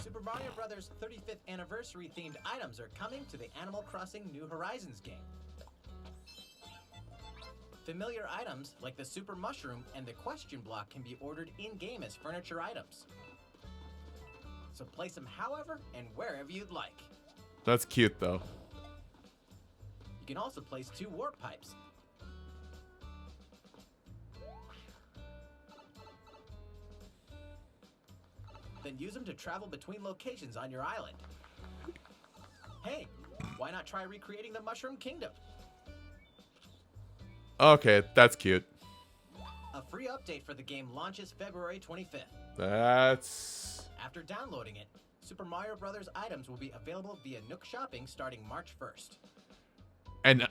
Super Mario Bros. 35th anniversary themed items are coming to the Animal Crossing New Horizons game. Familiar items like the Super Mushroom and the Question Block can be ordered in-game as furniture items. So place them however and wherever you'd like. That's cute, though. You can also place 2 warp pipes. Then use them to travel between locations on your island. Hey, why not try recreating the Mushroom Kingdom? Okay, that's cute. A free update for the game launches February 25th. That's... After downloading it, Super Mario Bros. Items will be available via Nook Shopping starting March 1st. And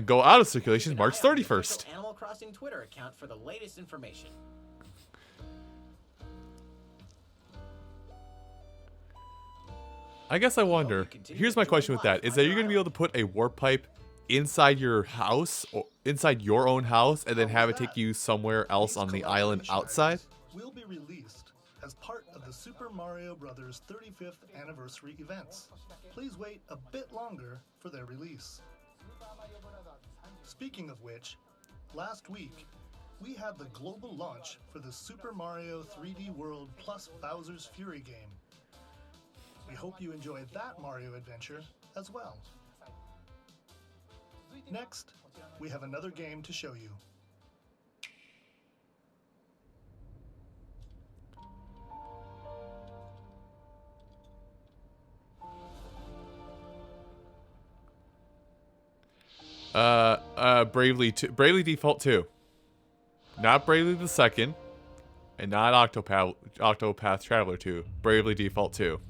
go out of circulation Keep an March eye on the 31st. official Animal Crossing Twitter account for the latest information. I guess I wonder. Here's my question with that: is that you're going to be able to put a warp pipe inside your house or inside your own house, and then have it take you somewhere else on the island outside? Will be released as part of the Super Mario Bros. 35th anniversary events. Please wait a bit longer for their release. Speaking of which, last week we had the global launch for the Super Mario 3D World plus Bowser's Fury game. We hope you enjoyed that Mario adventure as well. Next, we have another game to show you. Bravely Default 2. Not Bravely the Second, and not Octopath Traveler 2. Bravely Default 2.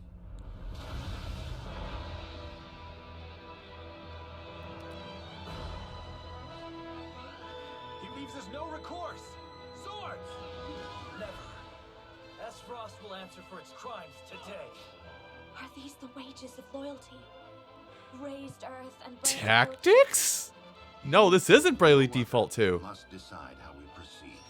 He leaves us no recourse. Swords! Never. Aesfrost will answer for its crimes today. Are these the wages of loyalty? Raised earth and burned Tactics? No, this isn't Bravely Default 2. Must decide how we proceed.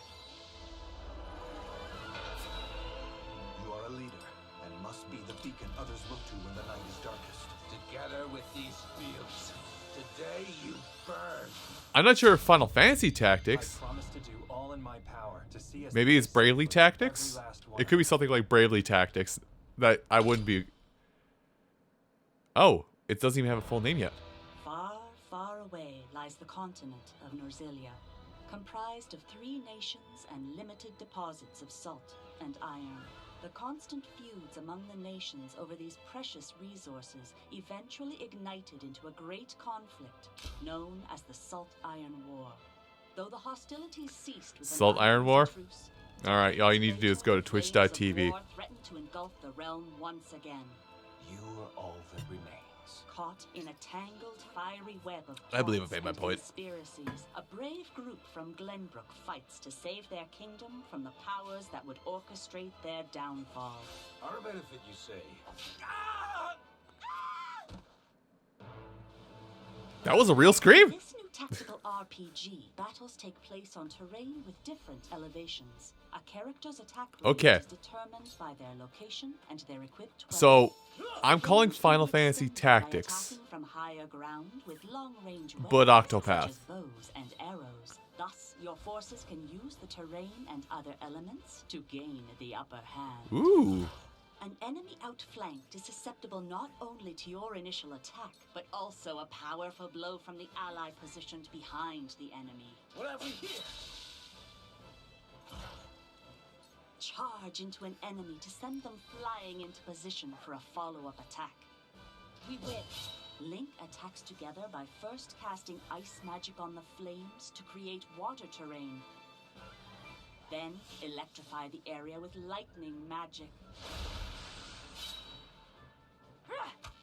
You are a leader and must be the beacon others look to when the night is darkest. Together with these fields, today you burn. I'm not sure if Final Fantasy Tactics. I promise to do all in my power to see us Maybe it's through Bravely Tactics? every last one It could be something like Bravely Tactics that I wouldn't be... Oh, it doesn't even have a full name yet. Far, far away lies the continent of Norzilia, comprised of 3 nations and limited deposits of salt and iron. The constant feuds among the nations over these precious resources eventually ignited into a great conflict known as the Salt Iron War. Though the hostilities ceased with an Salt Iron armistice War? truce, Alright, all you need to do is go to flames of twitch.tv. war threatened to engulf the realm once again. You are all that remains. Caught in a tangled, fiery web of I believe I plots made my and point. conspiracies, a brave group from Glenbrook fights to save their kingdom from the powers that would orchestrate their downfall. Our benefit, you say? That was a real scream! This new tactical RPG, battles take place on terrain with different elevations. A character's attack range Okay. is determined by their location and their equipped weapons. So, I'm calling Games Final can be Fantasy extended by Tactics, attacking from higher ground with long-range but weapons, Octopath. such as bows and arrows. Thus, your forces can use the terrain and other elements to gain the upper hand. Ooh. An enemy outflanked is susceptible not only to your initial attack, but also a powerful blow from the ally positioned behind the enemy. What have we here? Charge into an enemy to send them flying into position for a follow-up attack. We win. Link attacks together by first casting ice magic on the flames to create water terrain. Then electrify the area with lightning magic.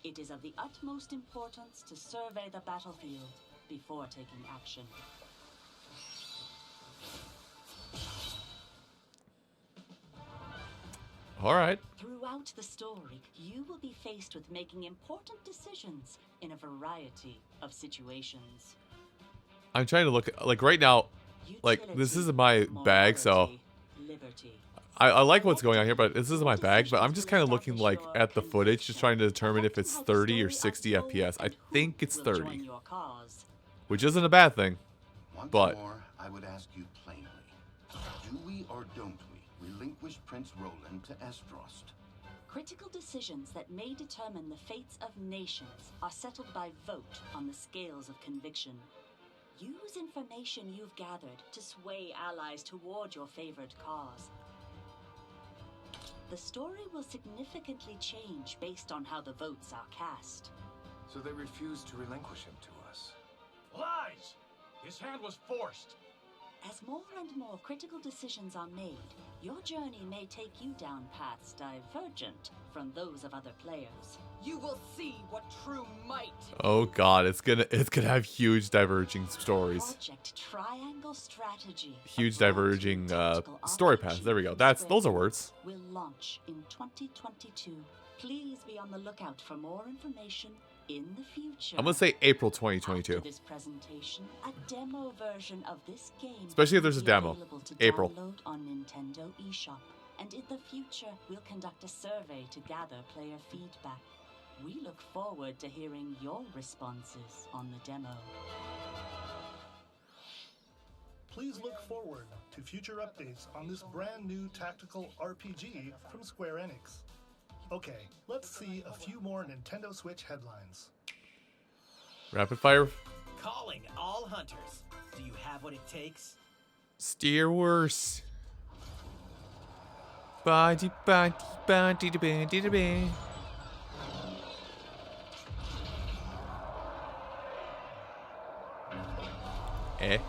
It is of the utmost importance to survey the battlefield before taking action. Alright. Throughout the story, you will be faced with making important decisions in a variety of situations. I'm trying to look, like right now, like this isn't my bag, so Liberty. I like what's going on here, but this isn't my bag, but I'm just kind of looking like at the footage, just trying to determine if it's 30 or 60 FPS. I think it's 30, which isn't a bad thing, Once but more, I would ask you plainly, do we or don't we relinquish Prince Roland to Aesfrost? Critical decisions that may determine the fates of nations are settled by vote on the scales of conviction. Use information you've gathered to sway allies toward your favored cause. The story will significantly change based on how the votes are cast. So they refused to relinquish him to us. Lies! His hand was forced. As more and more critical decisions are made, your journey may take you down paths divergent from those of other players. You will see what true might. Oh god, it's gonna have huge diverging stories. Project Triangle Strategy. Huge diverging story paths. There we go. Those are words. Will launch in 2022. Please be on the lookout for more information in the future. I'm gonna say April 2022. After this presentation, a demo version of this game Especially if there's a will be demo. available to April. download on Nintendo eShop. And in the future, we'll conduct a survey to gather player feedback. We look forward to hearing your responses on the demo. Please look forward to future updates on this brand new tactical RPG from Square Enix. Okay, let's see a few more Nintendo Switch headlines. Rapid fire. Calling all hunters. Do you have what it takes? Steer worse. Body, body, body, body, body. Eh?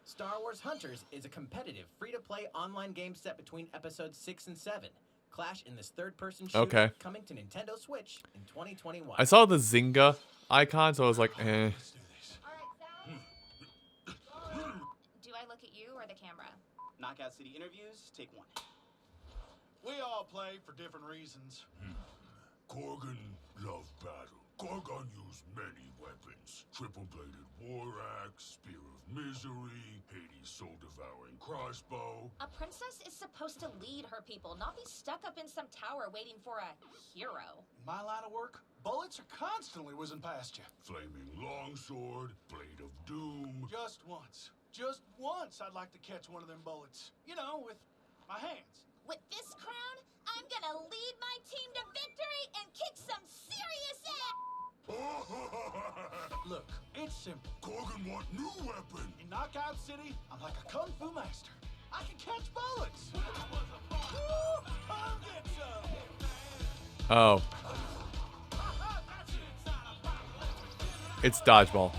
Star Wars Hunters is a competitive, free-to-play online game set between episodes 6 and 7. Clash in this third-person shooter Okay. coming to Nintendo Switch in 2021. I saw the Zynga icon, so I was like, eh. Alright, Sal. Do I look at you or the camera? Knockout City interviews, take one. We all play for different reasons. Korgan loved battle. Gorgon used many weapons. Triple-bladed war axe, spear of misery, Hades' soul-devouring crossbow. A princess is supposed to lead her people, not be stuck up in some tower waiting for a hero. My line of work, bullets are constantly whizzing past you. Flaming longsword, blade of doom. Just once I'd like to catch one of them bullets. You know, with my hands. With this crown, I'm gonna lead my team to victory and kick some serious ass! Look, it's simple. Korgan want new weapon. In Knockout City, I'm like a kung fu master. I can catch bullets. Woo! Come get some. Oh. It's dodgeball.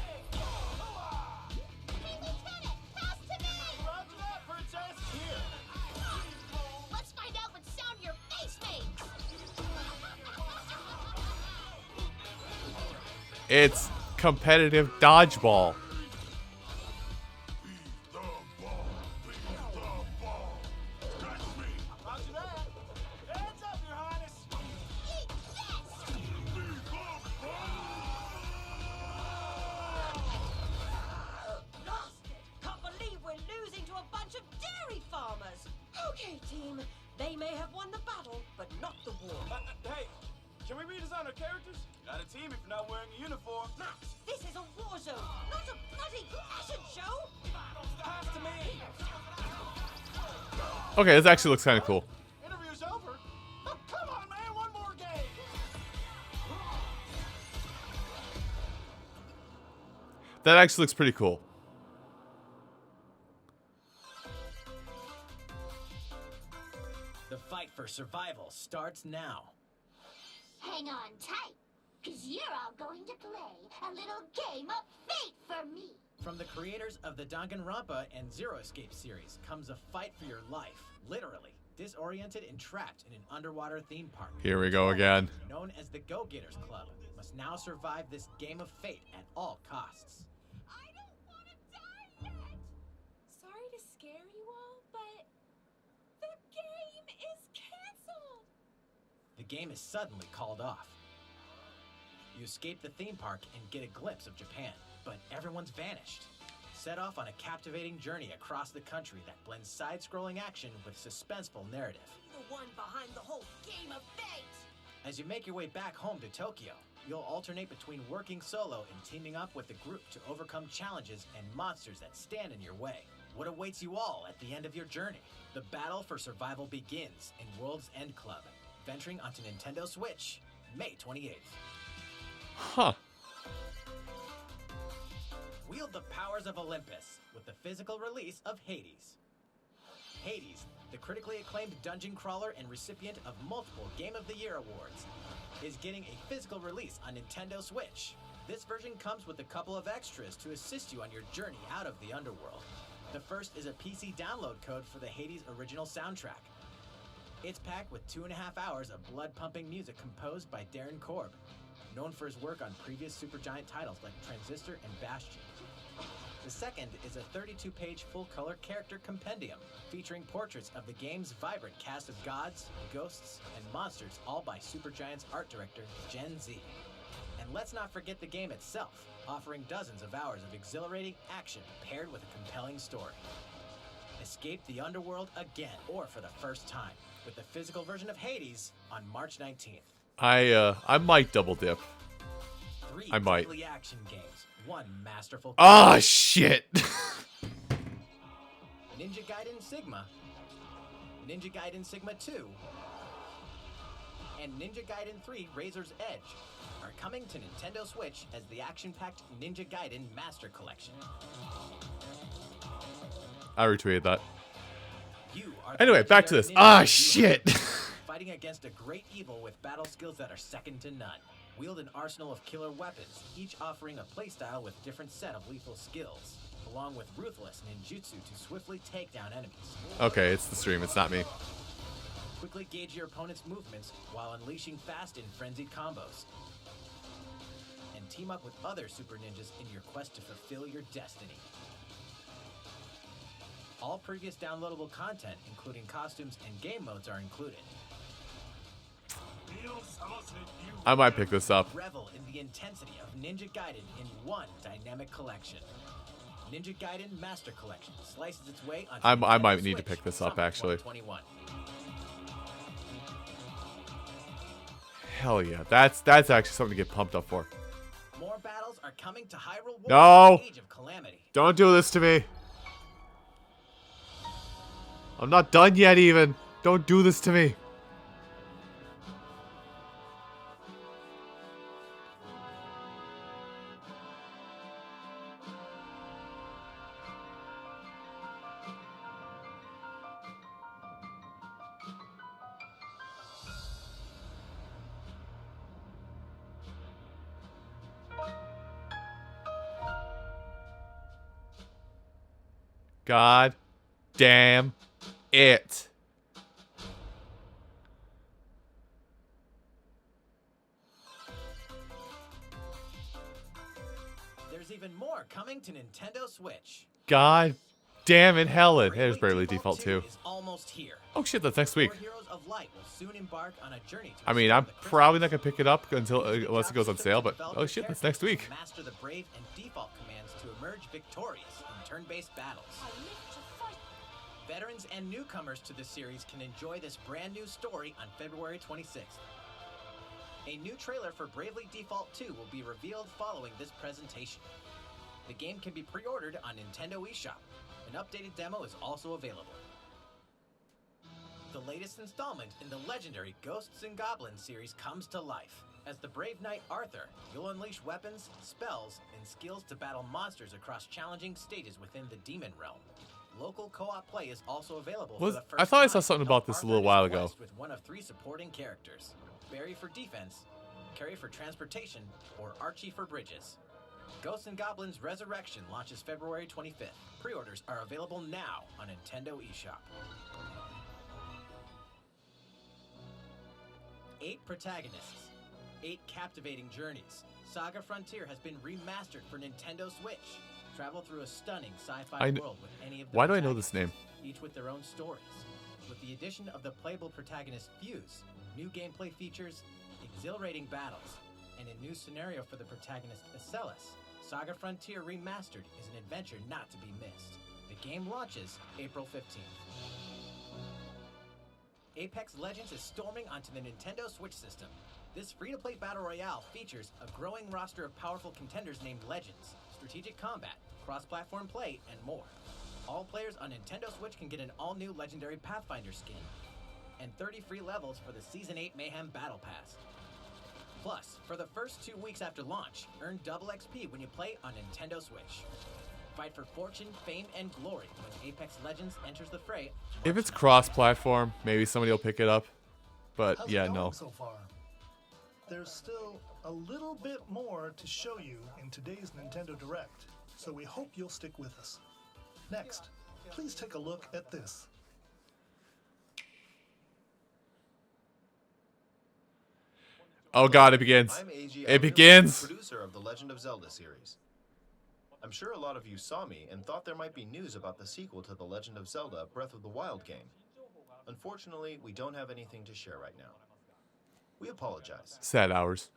Let's find out what sound your face makes! It's competitive dodgeball. Roger that. Hands up, Your Highness. Lost it! Can't believe we're losing to a bunch of dairy farmers. Okay, team. They may have won the battle, but not the war. Hey, can we redesign our characters? Not a team if you're not wearing a uniform. Max, this is a war zone, not a bloody fashion show. Pass to me. Okay, this actually looks kind of cool. Interview's over. Oh, come on, man, one more game. That actually looks pretty cool. The fight for survival starts now. Hang on tight, cause you're all going to play a little game of fate for me. From the creators of the Danganronpa and Zero Escape series comes a fight for your life, literally. Disoriented and trapped in an underwater theme park. Here we go again. Known as the Go-Getters Club, must now survive this game of fate at all costs. I don't want to die yet! Sorry to scare you all, but the game is canceled. The game is suddenly called off. You escape the theme park and get a glimpse of Japan, but everyone's vanished. Set off on a captivating journey across the country that blends side-scrolling action with suspenseful narrative. The one behind the whole game of fate. As you make your way back home to Tokyo, You'll alternate between working solo and teaming up with the group to overcome challenges and monsters that stand in your way. What awaits you all at the end of your journey? The battle for survival begins in World's End Club, venturing onto Nintendo Switch, May 28th. Huh. Wield the powers of Olympus with the physical release of Hades. Hades, the critically acclaimed dungeon crawler and recipient of multiple Game of the Year awards, is getting a physical release on Nintendo Switch. This version comes with a couple of extras to assist you on your journey out of the underworld. The first is a PC download code for the Hades original soundtrack. It's packed with 2.5 hours of blood-pumping music composed by Darren Korb, known for his work on previous Supergiant titles like Transistor and Bastion. The second is a 32-page full-color character compendium featuring portraits of the game's vibrant cast of gods, ghosts, and monsters, all by Supergiant's art director, Gen Z. And let's not forget the game itself, offering dozens of hours of exhilarating action paired with a compelling story. Escape the underworld again, or for the first time, with the physical version of Hades on March 19th. I might double dip. 3 I might. deadly action games, 1 masterful. Ah, shit. Ninja Gaiden Sigma, Ninja Gaiden Sigma 2, and Ninja Gaiden 3 Razor's Edge are coming to Nintendo Switch as the action-packed Ninja Gaiden Master Collection. I retweeted that. You are the Anyway, back to legendary this. ninja Ah, you shit. fighting against a great evil with battle skills that are second to none. Wield an arsenal of killer weapons, each offering a playstyle with different set of lethal skills, along with ruthless ninjutsu to swiftly take down enemies. Okay, it's the stream. It's not me. Quickly gauge your opponent's movements while unleashing fast and frenzied combos. And team up with other super ninjas in your quest to fulfill your destiny. All previous downloadable content, including costumes and game modes, are included. I might pick this up. Revel in the intensity of Ninja Gaiden in one dynamic collection. Ninja Gaiden Master Collection slices its way onto I Nintendo might need to Switch, pick this up, summer actually. 2021. Hell yeah. That's actually something to get pumped up for. More battles are coming to Hyrule Warriors No. Age of Calamity. Don't do this to me. I'm not done yet even. Don't do this to me. God damn it. There's even more coming to Nintendo Switch. God damn it, Helen. Bravely There's Bravely Default 2. is almost here. Oh shit, that's next week. Four Heroes of Light will soon embark on a journey to I mean, I'm probably not gonna pick it up until unless it goes on sale, but oh shit, that's next week. master the brave and default commands to emerge victorious in turn-based battles. Veterans and newcomers to the series can enjoy this brand new story on February 26th. A new trailer for Bravely Default 2 will be revealed following this presentation. The game can be pre-ordered on Nintendo eShop. An updated demo is also available. The latest installment in the legendary Ghosts and Goblins series comes to life. As the brave knight Arthur, you'll unleash weapons, spells, and skills to battle monsters across challenging stages within the Demon Realm. Local co-op play is also available for the first I thought I saw time. something about this a little while ago. Quest with one of 3 supporting characters: Barry for defense, Carrie for transportation, or Archie for bridges. Ghosts and Goblins Resurrection launches February 25th. Pre-orders are available now on Nintendo eShop. 8 protagonists, 8 captivating journeys. Saga Frontier has been remastered for Nintendo Switch. Travel through a stunning sci-fi world with any of the Why do I know this name? each with their own stories. With the addition of the playable protagonist Fuse, new gameplay features, exhilarating battles, and a new scenario for the protagonist Acellus, Saga Frontier Remastered is an adventure not to be missed. The game launches April 15th. Apex Legends is storming onto the Nintendo Switch system. This free-to-play battle royale features a growing roster of powerful contenders named Legends, strategic combat, cross-platform play, and more. All players on Nintendo Switch can get an all-new Legendary Pathfinder skin, and 30 free levels for the Season 8 Mayhem Battle Pass. Plus, for the first 2 weeks after launch, earn double XP when you play on Nintendo Switch. Fight for fortune, fame, and glory when Apex Legends enters the fray. If it's cross-platform, maybe somebody will pick it up. But How's yeah, it going no. so far? There's still a little bit more to show you in today's Nintendo Direct, so we hope you'll stick with us. Next, please take a look at this. Oh god, it begins. I'm AG It Elder, begins. producer of the Legend of Zelda series. I'm sure a lot of you saw me and thought there might be news about the sequel to the Legend of Zelda Breath of the Wild game. Unfortunately, we don't have anything to share right now. We apologize. Sad hours.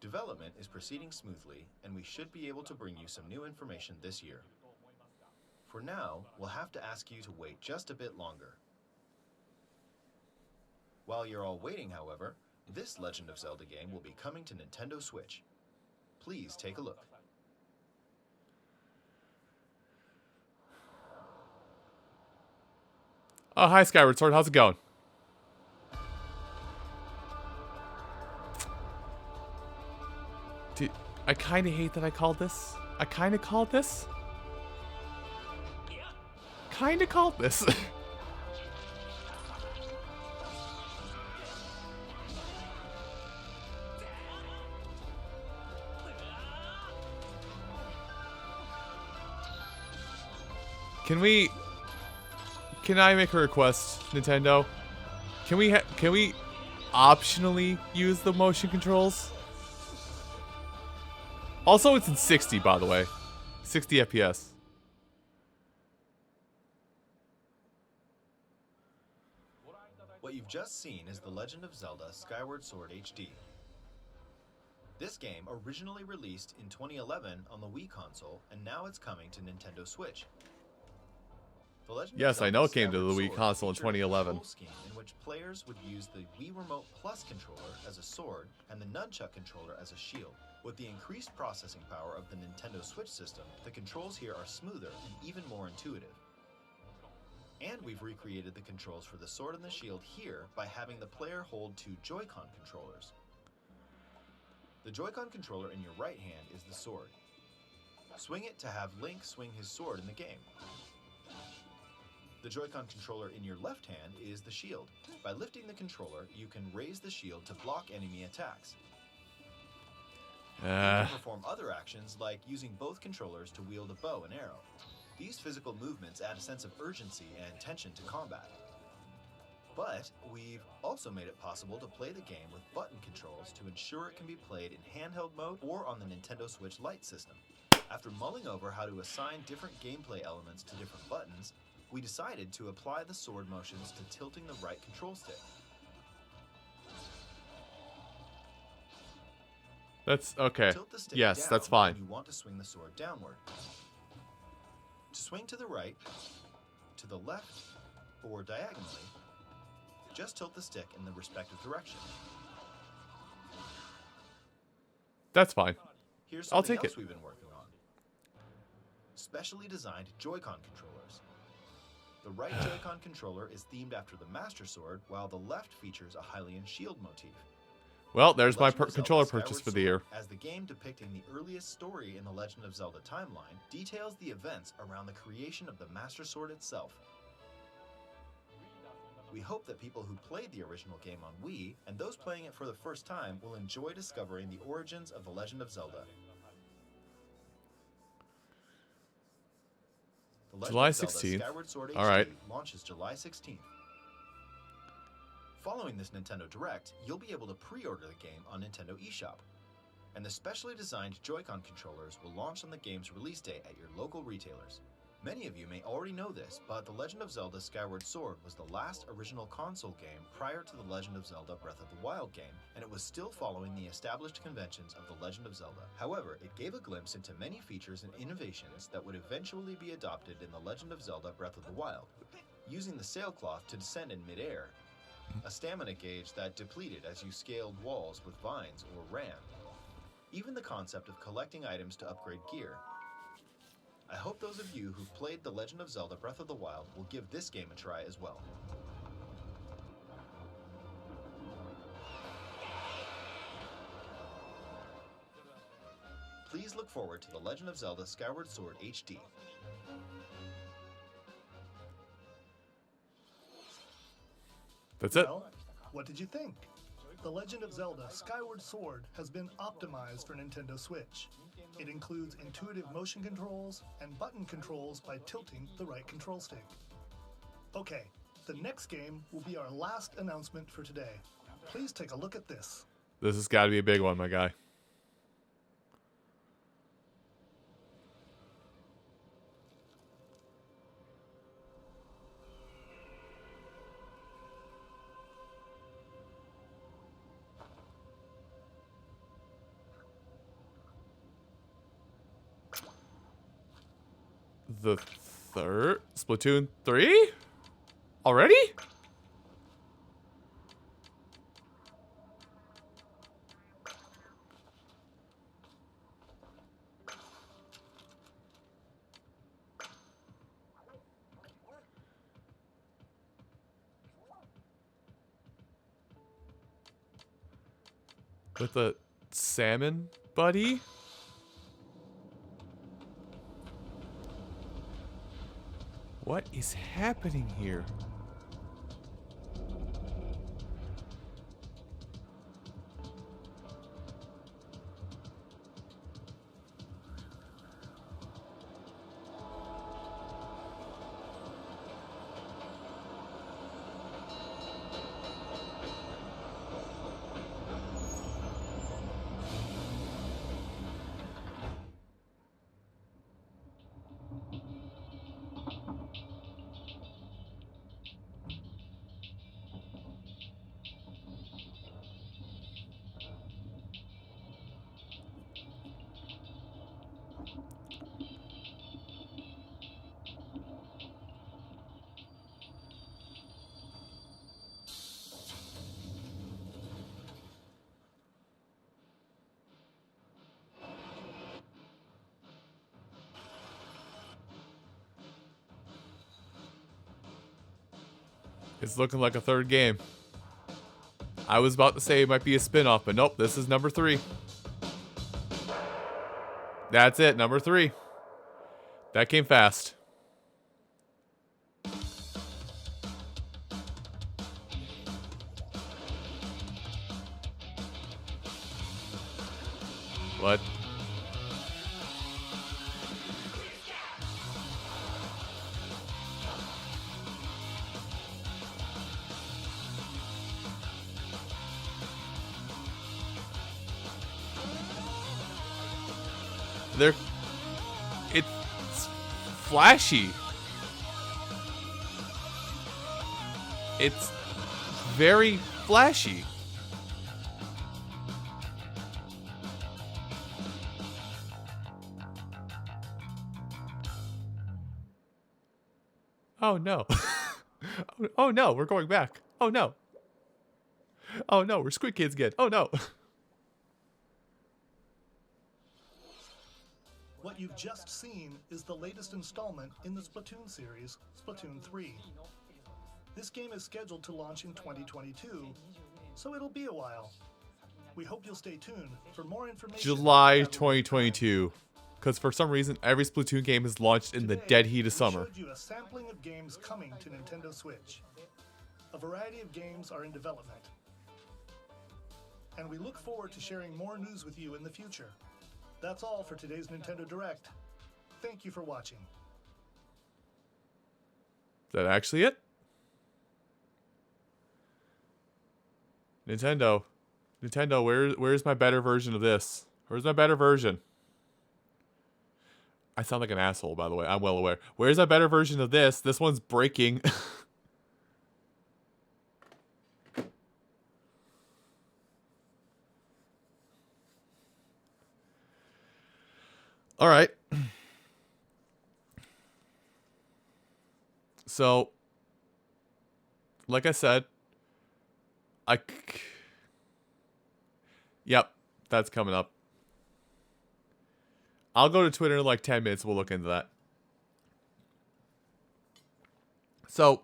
Development is proceeding smoothly, and we should be able to bring you some new information this year. For now, we'll have to ask you to wait just a bit longer. While you're all waiting, however, this Legend of Zelda game will be coming to Nintendo Switch. Please take a look. Oh, hi Skyward Sword, how's it going? Dude, I kind of hate that I called this. I kind of called this. Kind of called this. Can I make a request, Nintendo? Can we optionally use the motion controls? Also, it's in 60, by the way. 60 FPS. What you've just seen is The Legend of Zelda Skyward Sword HD. This game originally released in 2011 on the Wii console, and now it's coming to Nintendo Switch. The Legend of Yes, I Zelda know it came to the Skyward Wii Sword console in featured a 2011. control scheme in which players would use the Wii Remote Plus controller as a sword and the Nunchuck controller as a shield. With the increased processing power of the Nintendo Switch system, the controls here are smoother and even more intuitive. And we've recreated the controls for the sword and the shield here by having the player hold two Joy-Con controllers. The Joy-Con controller in your right hand is the sword. Swing it to have Link swing his sword in the game. The Joy-Con controller in your left hand is the shield. By lifting the controller, you can raise the shield to block enemy attacks. You can perform other actions like using both controllers to wield a bow and arrow. These physical movements add a sense of urgency and tension to combat. But we've also made it possible to play the game with button controls to ensure it can be played in handheld mode or on the Nintendo Switch Lite system. After mulling over how to assign different gameplay elements to different buttons, we decided to apply the sword motions to tilting the right control stick. That's okay. Tilt the stick Yes, down that's fine. when you want to swing the sword downward. To swing to the right, to the left, or diagonally, just tilt the stick in the respective direction. That's fine. Here's I'll something take else it. we've been working on. Specially designed Joy-Con controllers. The right Joy-Con controller is themed after the Master Sword, while the left features a Hylian shield motif. Well, there's my Legend of Zelda controller Skyward purchase for the Sword, year. as the game depicting the earliest story in the Legend of Zelda timeline, details the events around the creation of the Master Sword itself. We hope that people who played the original game on Wii, and those playing it for the first time, will enjoy discovering the origins of the Legend of Zelda. The Legend July of Zelda 16th. Skyward Sword All HD right. launches July 16th. Following this Nintendo Direct, you'll be able to pre-order the game on Nintendo eShop. And the specially designed Joy-Con controllers will launch on the game's release date at your local retailers. Many of you may already know this, but The Legend of Zelda Skyward Sword was the last original console game prior to The Legend of Zelda Breath of the Wild game, and it was still following the established conventions of The Legend of Zelda. However, it gave a glimpse into many features and innovations that would eventually be adopted in The Legend of Zelda Breath of the Wild. Using the sailcloth to descend in midair, a stamina gauge that depleted as you scaled walls with vines or ran. Even the concept of collecting items to upgrade gear. I hope those of you who've played The Legend of Zelda Breath of the Wild will give this game a try as well. Please look forward to The Legend of Zelda Skyward Sword HD. That's it. Well, what did you think? The Legend of Zelda Skyward Sword has been optimized for Nintendo Switch. It includes intuitive motion controls and button controls by tilting the right control stick. Okay, the next game will be our last announcement for today. Please take a look at this. This has got to be a big one, my guy. The third Splatoon 3? Already? With the salmon buddy? What is happening here? It's looking like a third game. I was about to say it might be a spin-off, but nope, this is number 3. That's it, number 3. That came fast. What? It's flashy. It's very flashy. Oh no. Oh no, we're going back. Oh no. Oh no, we're Squid Kids again. Oh no. What you've just seen is the latest installment in the Splatoon series, Splatoon 3. This game is scheduled to launch in 2022, so it'll be a while. We hope you'll stay tuned for more information. July 2022. Because for some reason, every Splatoon game is launched in the dead heat of summer. We showed you a sampling of games coming to Nintendo Switch. A variety of games are in development. And we look forward to sharing more news with you in the future. That's all for today's Nintendo Direct. Thank you for watching. Is that actually it? Nintendo, where's my better version of this? Where's my better version? I sound like an asshole, by the way. I'm well aware. Where's my better version of this? This one's breaking. All right. So, like I said, Yep, that's coming up. I'll go to Twitter in like 10 minutes. We'll look into that. So,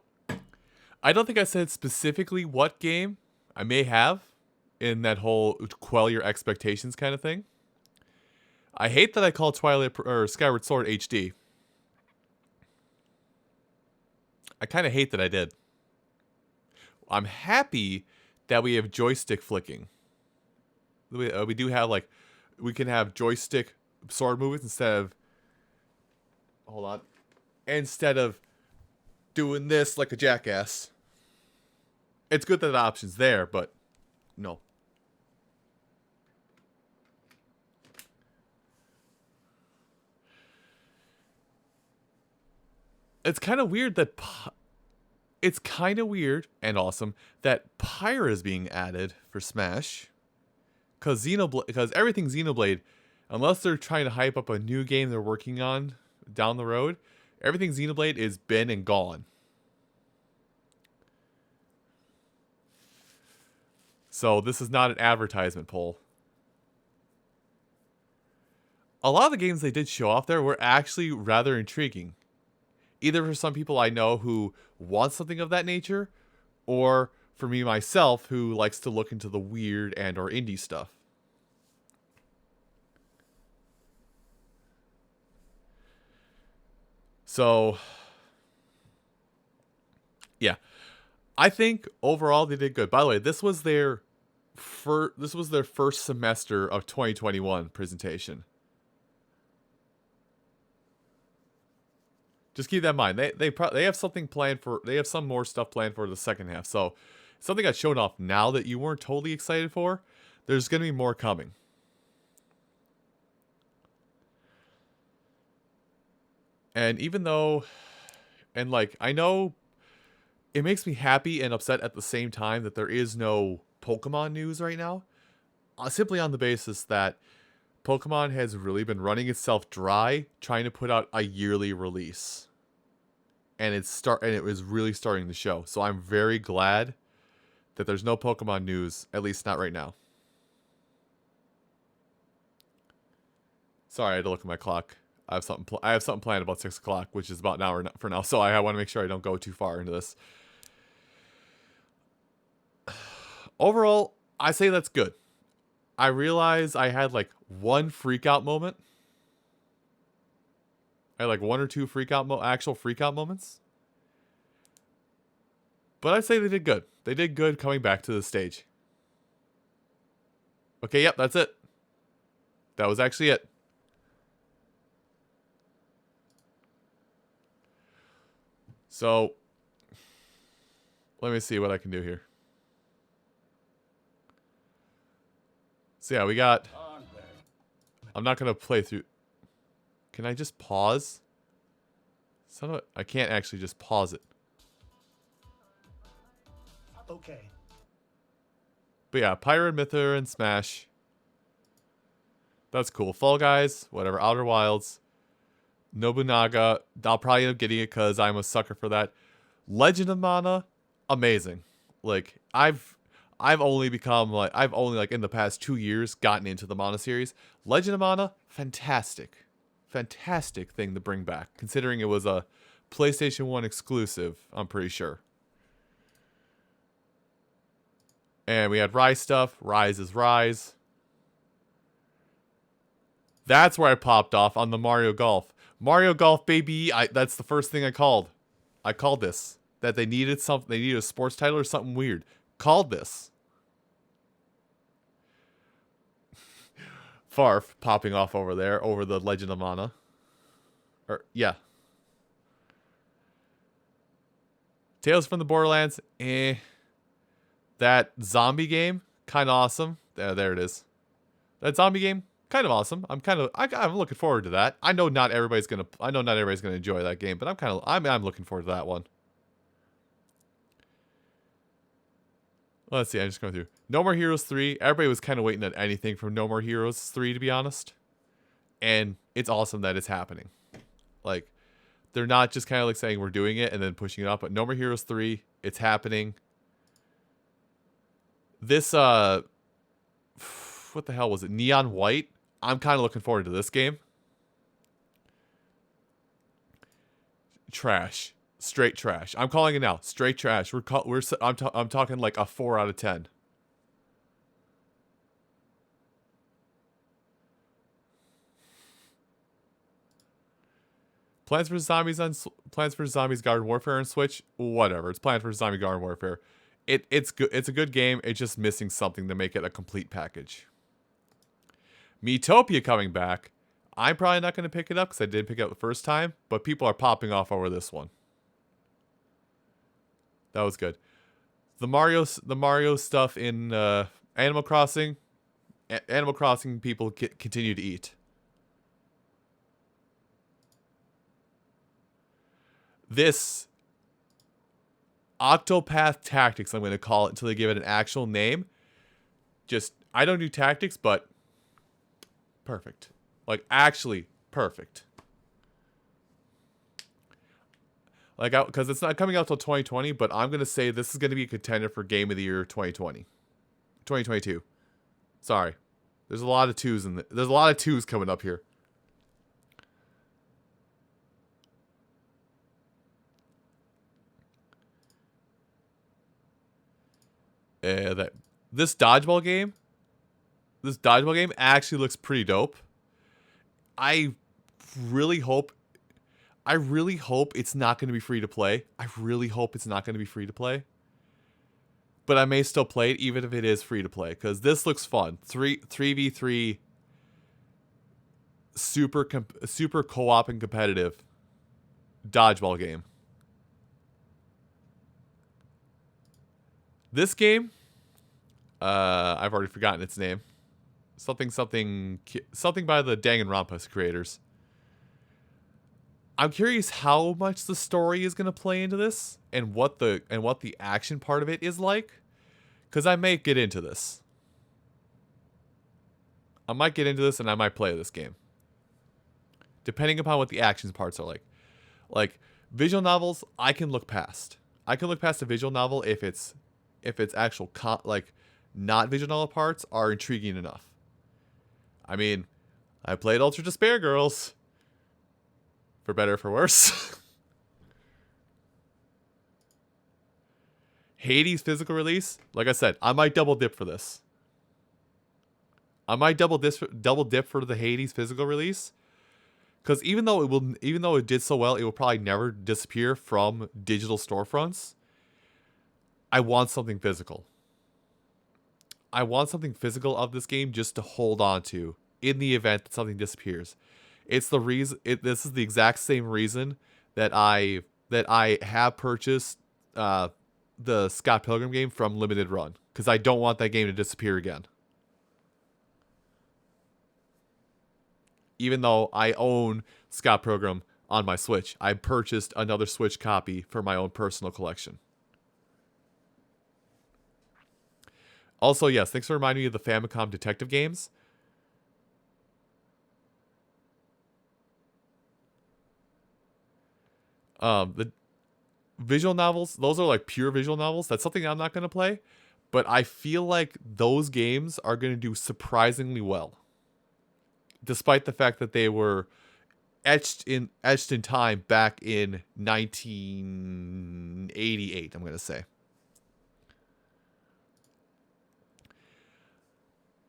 I don't think I said specifically what game I may have in that whole quell your expectations kind of thing. I hate that I call Skyward Sword HD. I kind of hate that I did. I'm happy that we have joystick flicking. We do have like, we can have joystick sword movements instead of, hold on, instead of doing this like a jackass. It's good that the option's there, but no. It's kind of weird that it's kind of weird and awesome that Pyra is being added for Smash, because everything Xenoblade, unless they're trying to hype up a new game they're working on down the road, everything Xenoblade is been and gone. So this is not an advertisement poll. A lot of the games they did show off there were actually rather intriguing. Either for some people I know who want something of that nature, or for me myself who likes to look into the weird and or indie stuff. So, yeah. I think overall they did good. By the way, this was their first semester of 2021 presentation. Just keep that in mind. They have something planned for. They have some more stuff planned for the second half. So something got shown off now that you weren't totally excited for. There's going to be more coming. And even though, and like I know, it makes me happy and upset at the same time that there is no Pokemon news right now. Simply on the basis that Pokemon has really been running itself dry trying to put out a yearly release. And it was really starting to show. So I'm very glad that there's no Pokemon news, at least not right now. Sorry, I had to look at my clock. I have something planned about 6 o'clock, which is about an hour for now. So I want to make sure I don't go too far into this. Overall, I say that's good. I realize I had like one freak out moment. I had like one or two actual freak out moments. But I'd say they did good. They did good coming back to the stage. Okay, yep, that's it. That was actually it. So, let me see what I can do here. So yeah, we got... I'm not going to play through... Can I just pause? I can't actually just pause it. Okay. But yeah, Pyra, Mythra, and Smash. That's cool. Fall Guys, whatever. Outer Wilds. Nobunaga. I'll probably end up getting it because I'm a sucker for that. Legend of Mana. Amazing. Like, I've only in the past 2 years gotten into the Mana series. Legend of Mana, fantastic. Fantastic thing to bring back, considering it was a PlayStation 1 exclusive, I'm pretty sure. And we had Rise stuff. Rise is Rise. That's where I popped off on the Mario Golf. Mario Golf, baby. That's the first thing I called. I called this. That they needed something. They needed a sports title or something weird. Called this. Farf popping off over there, over the Legend of Mana. Yeah. Tales from the Borderlands, That zombie game, kind of awesome. There it is. That zombie game, kind of awesome. I'm looking forward to that. I know not everybody's gonna enjoy that game, but I'm looking forward to that one. Let's see, I'm just going through. No More Heroes 3. Everybody was kind of waiting on anything from No More Heroes 3, to be honest. And it's awesome that it's happening. Like, they're not just kind of like saying we're doing it and then pushing it up, but No More Heroes 3, it's happening. This what the hell was it? Neon White. I'm kind of looking forward to this game. Trash. Straight trash. I'm calling it now. Straight trash. I'm talking like a 4 out of 10. Plants vs. Zombies on Plants vs. Zombies Garden Warfare on Switch. Whatever. It's Plants vs. Zombie Garden Warfare. It's good. It's a good game. It's just missing something to make it a complete package. Miitopia coming back. I'm probably not going to pick it up because I did pick it up the first time, but people are popping off over this one. That was good. The Mario stuff in Animal Crossing. Animal Crossing people continue to eat. This Octopath Tactics, I'm going to call it until they give it an actual name. Just, I don't do tactics, but perfect. Like, actually perfect. Like, because it's not coming out till 2020, but I'm going to say this is going to be a contender for Game of the Year 2022. Sorry. There's a lot of twos there's a lot of twos coming up here. This dodgeball game actually looks pretty dope. I really hope it's not going to be free to play. But I may still play it even if it is free to play because this looks fun. 3v3 super co-op and competitive dodgeball game. This game, I've already forgotten its name. Something by the Danganronpa creators. I'm curious how much the story is going to play into this and what the action part of it is like, because I may get into this. I might get into this and I might play this game, depending upon what the action parts are like. Like visual novels, I can look past. I can look past a visual novel if its actual not visual novel parts are intriguing enough. I mean, I played Ultra Despair Girls. For better or for worse. Hades physical release. Like I said, I might double dip for this. I might double dip for the Hades physical release. Because even though it did so well, it will probably never disappear from digital storefronts. I want something physical. I want something physical of this game just to hold on to in the event that something disappears. It's the reason. This is the exact same reason that I have purchased the Scott Pilgrim game from Limited Run, because I don't want that game to disappear again. Even though I own Scott Pilgrim on my Switch, I purchased another Switch copy for my own personal collection. Also, yes, thanks for reminding me of the Famicom detective games. The visual novels, those are like pure visual novels. That's something I'm not going to play, but I feel like those games are going to do surprisingly well, despite the fact that they were etched in time back in 1988, I'm going to say.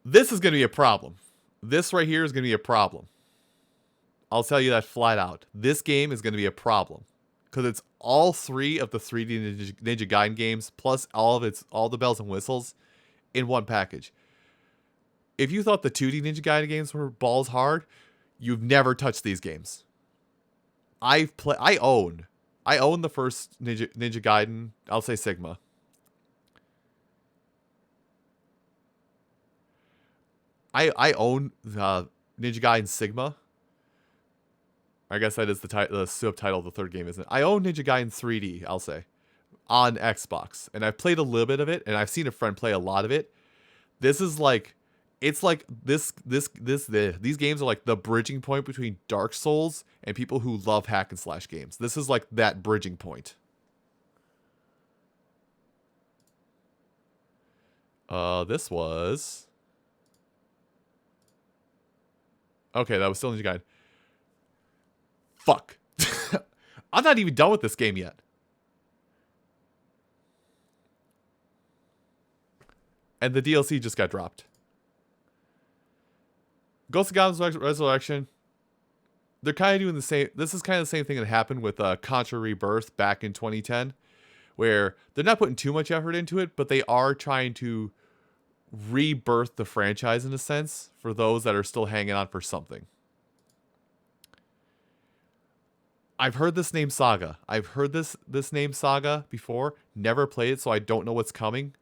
This is going to be a problem. This right here is going to be a problem. I'll tell you that flat out. This game is going to be a problem. Because it's all three of the 3D Ninja Gaiden games, plus all the bells and whistles in one package. If you thought the 2D Ninja Gaiden games were balls hard, you've never touched these games. I own the first Ninja Gaiden, I'll say Sigma. I own Ninja Gaiden Sigma. I guess that is the subtitle of the third game, isn't it? I own Ninja Gaiden 3D, I'll say, on Xbox. And I've played a little bit of it, and I've seen a friend play a lot of it. This is like, it's like these games are like the bridging point between Dark Souls and people who love hack and slash games. This is like that bridging point. This was... Okay, that was still Ninja Gaiden. Fuck. I'm not even done with this game yet. And the DLC just got dropped. Ghost of Goblins Resurrection. They're kind of doing the same. This is kind of the same thing that happened with Contra Rebirth back in 2010. Where they're not putting too much effort into it, but they are trying to rebirth the franchise in a sense for those that are still hanging on for something. I've heard this name Saga. I've heard this name Saga before. Never played it, so I don't know what's coming.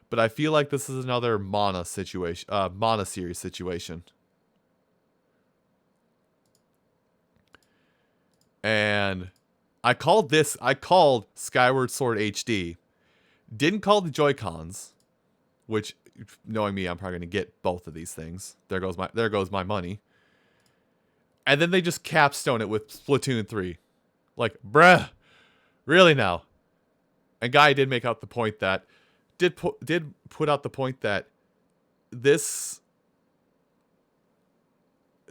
But I feel like this is another Mana situation, Mana series situation. And I called Skyward Sword HD. Didn't call the Joy-Cons, which, knowing me, I'm probably going to get both of these things. There goes my money. And then they just capstone it with Splatoon 3. Like, bruh, really now? And Guy did make out the point that did put out the point that this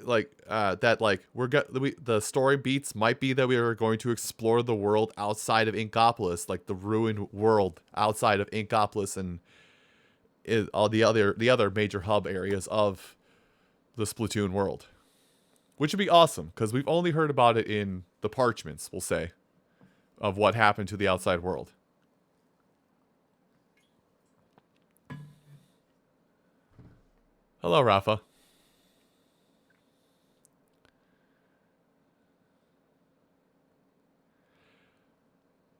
the story beats might be that we are going to explore the world outside of Inkopolis, like the ruined world outside of Inkopolis and all the other major hub areas of the Splatoon world, which would be awesome because we've only heard about it in the parchments, we'll say, of what happened to the outside world. Hello, Rafa.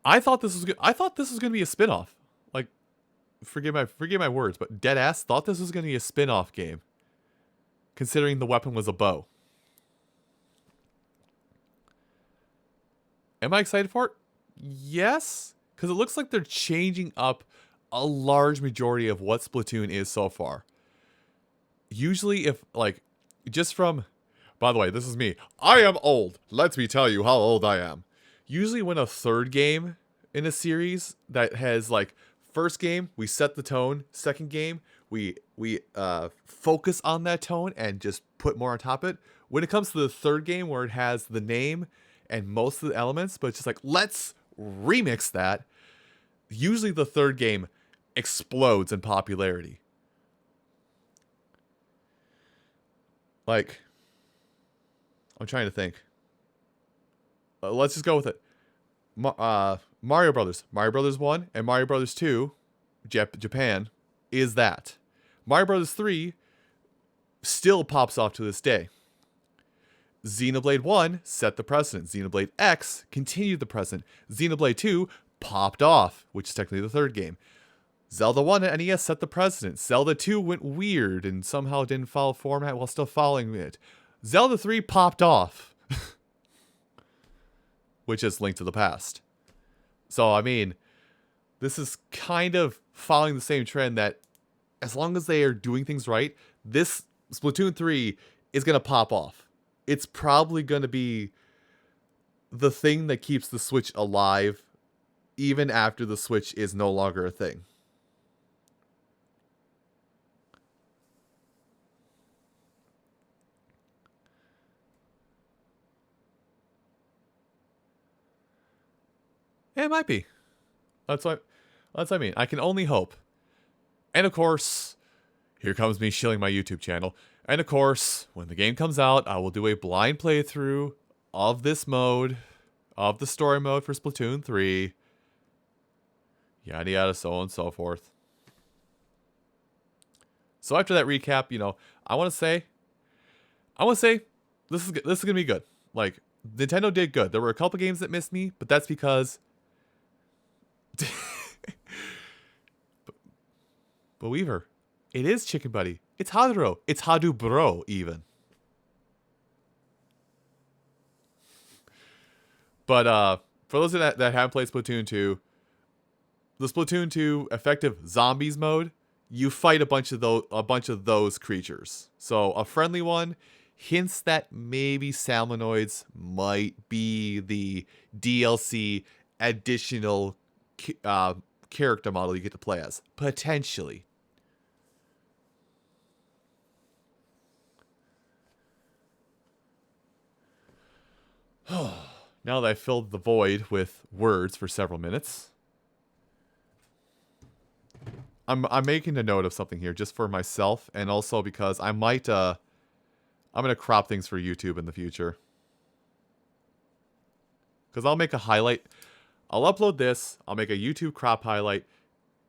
I thought this was good. I thought this was going to be a spin-off. Like, forgive my words, but deadass thought this was going to be a spin-off game, considering the weapon was a bow. Am I excited for it? Yes, because it looks like they're changing up a large majority of what Splatoon is so far. Usually, if, like, just from... By the way, this is me. I am old. Let me tell you how old I am. Usually when a third game in a series that has, like, first game, we set the tone. Second game, we focus on that tone and just put more on top of it. When it comes to the third game where it has the name and most of the elements, but it's just like, let's remix that. Usually the third game explodes in popularity. Like, I'm trying to think. Let's just go with it. Mario Brothers. Mario Brothers 1 and Mario Brothers 2, Japan, is that. Mario Brothers 3 still pops off to this day. Xenoblade 1 set the precedent. Xenoblade X continued the precedent. Xenoblade 2 popped off, which is technically the third game. Zelda 1 and NES set the precedent. Zelda 2 went weird and somehow didn't follow format while still following it. Zelda 3 popped off, which is Link to the Past. So, I mean, this is kind of following the same trend that as long as they are doing things right, this Splatoon 3 is going to pop off. It's probably going to be the thing that keeps the Switch alive even after the Switch is no longer a thing. Yeah, it might be. That's what I mean. I can only hope. And of course, here comes me shilling my YouTube channel. And of course, when the game comes out, I will do a blind playthrough of this mode, of the story mode for Splatoon 3. Yada yada, so on and so forth. So after that recap, you know, I want to say this is gonna be good. Like, Nintendo did good. There were a couple games that missed me, but that's because Believer, it is Chicken Buddy. It's Hadro. It's Hadu Bro, even. But for those that haven't played Splatoon 2, the Splatoon 2 effective zombies mode, you fight a bunch of those creatures. So a friendly one hints that maybe Salmonoids might be the DLC additional character model you get to play as, potentially. Now that I filled the void with words for several minutes, I'm making a note of something here just for myself, and also because I might I'm gonna crop things for YouTube in the future. Because I'll make a highlight. I'll upload this, I'll make a YouTube crop highlight,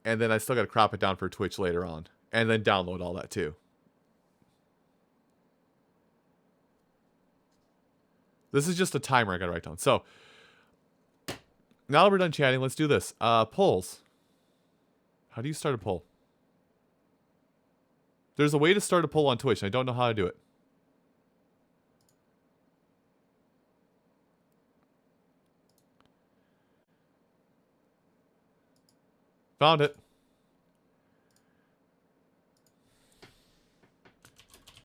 and then I still gotta crop it down for Twitch later on. And then download all that too. This is just a timer I gotta write down. So, now that we're done chatting, let's do this. Polls. How do you start a poll? There's a way to start a poll on Twitch, and I don't know how to do it. Found it.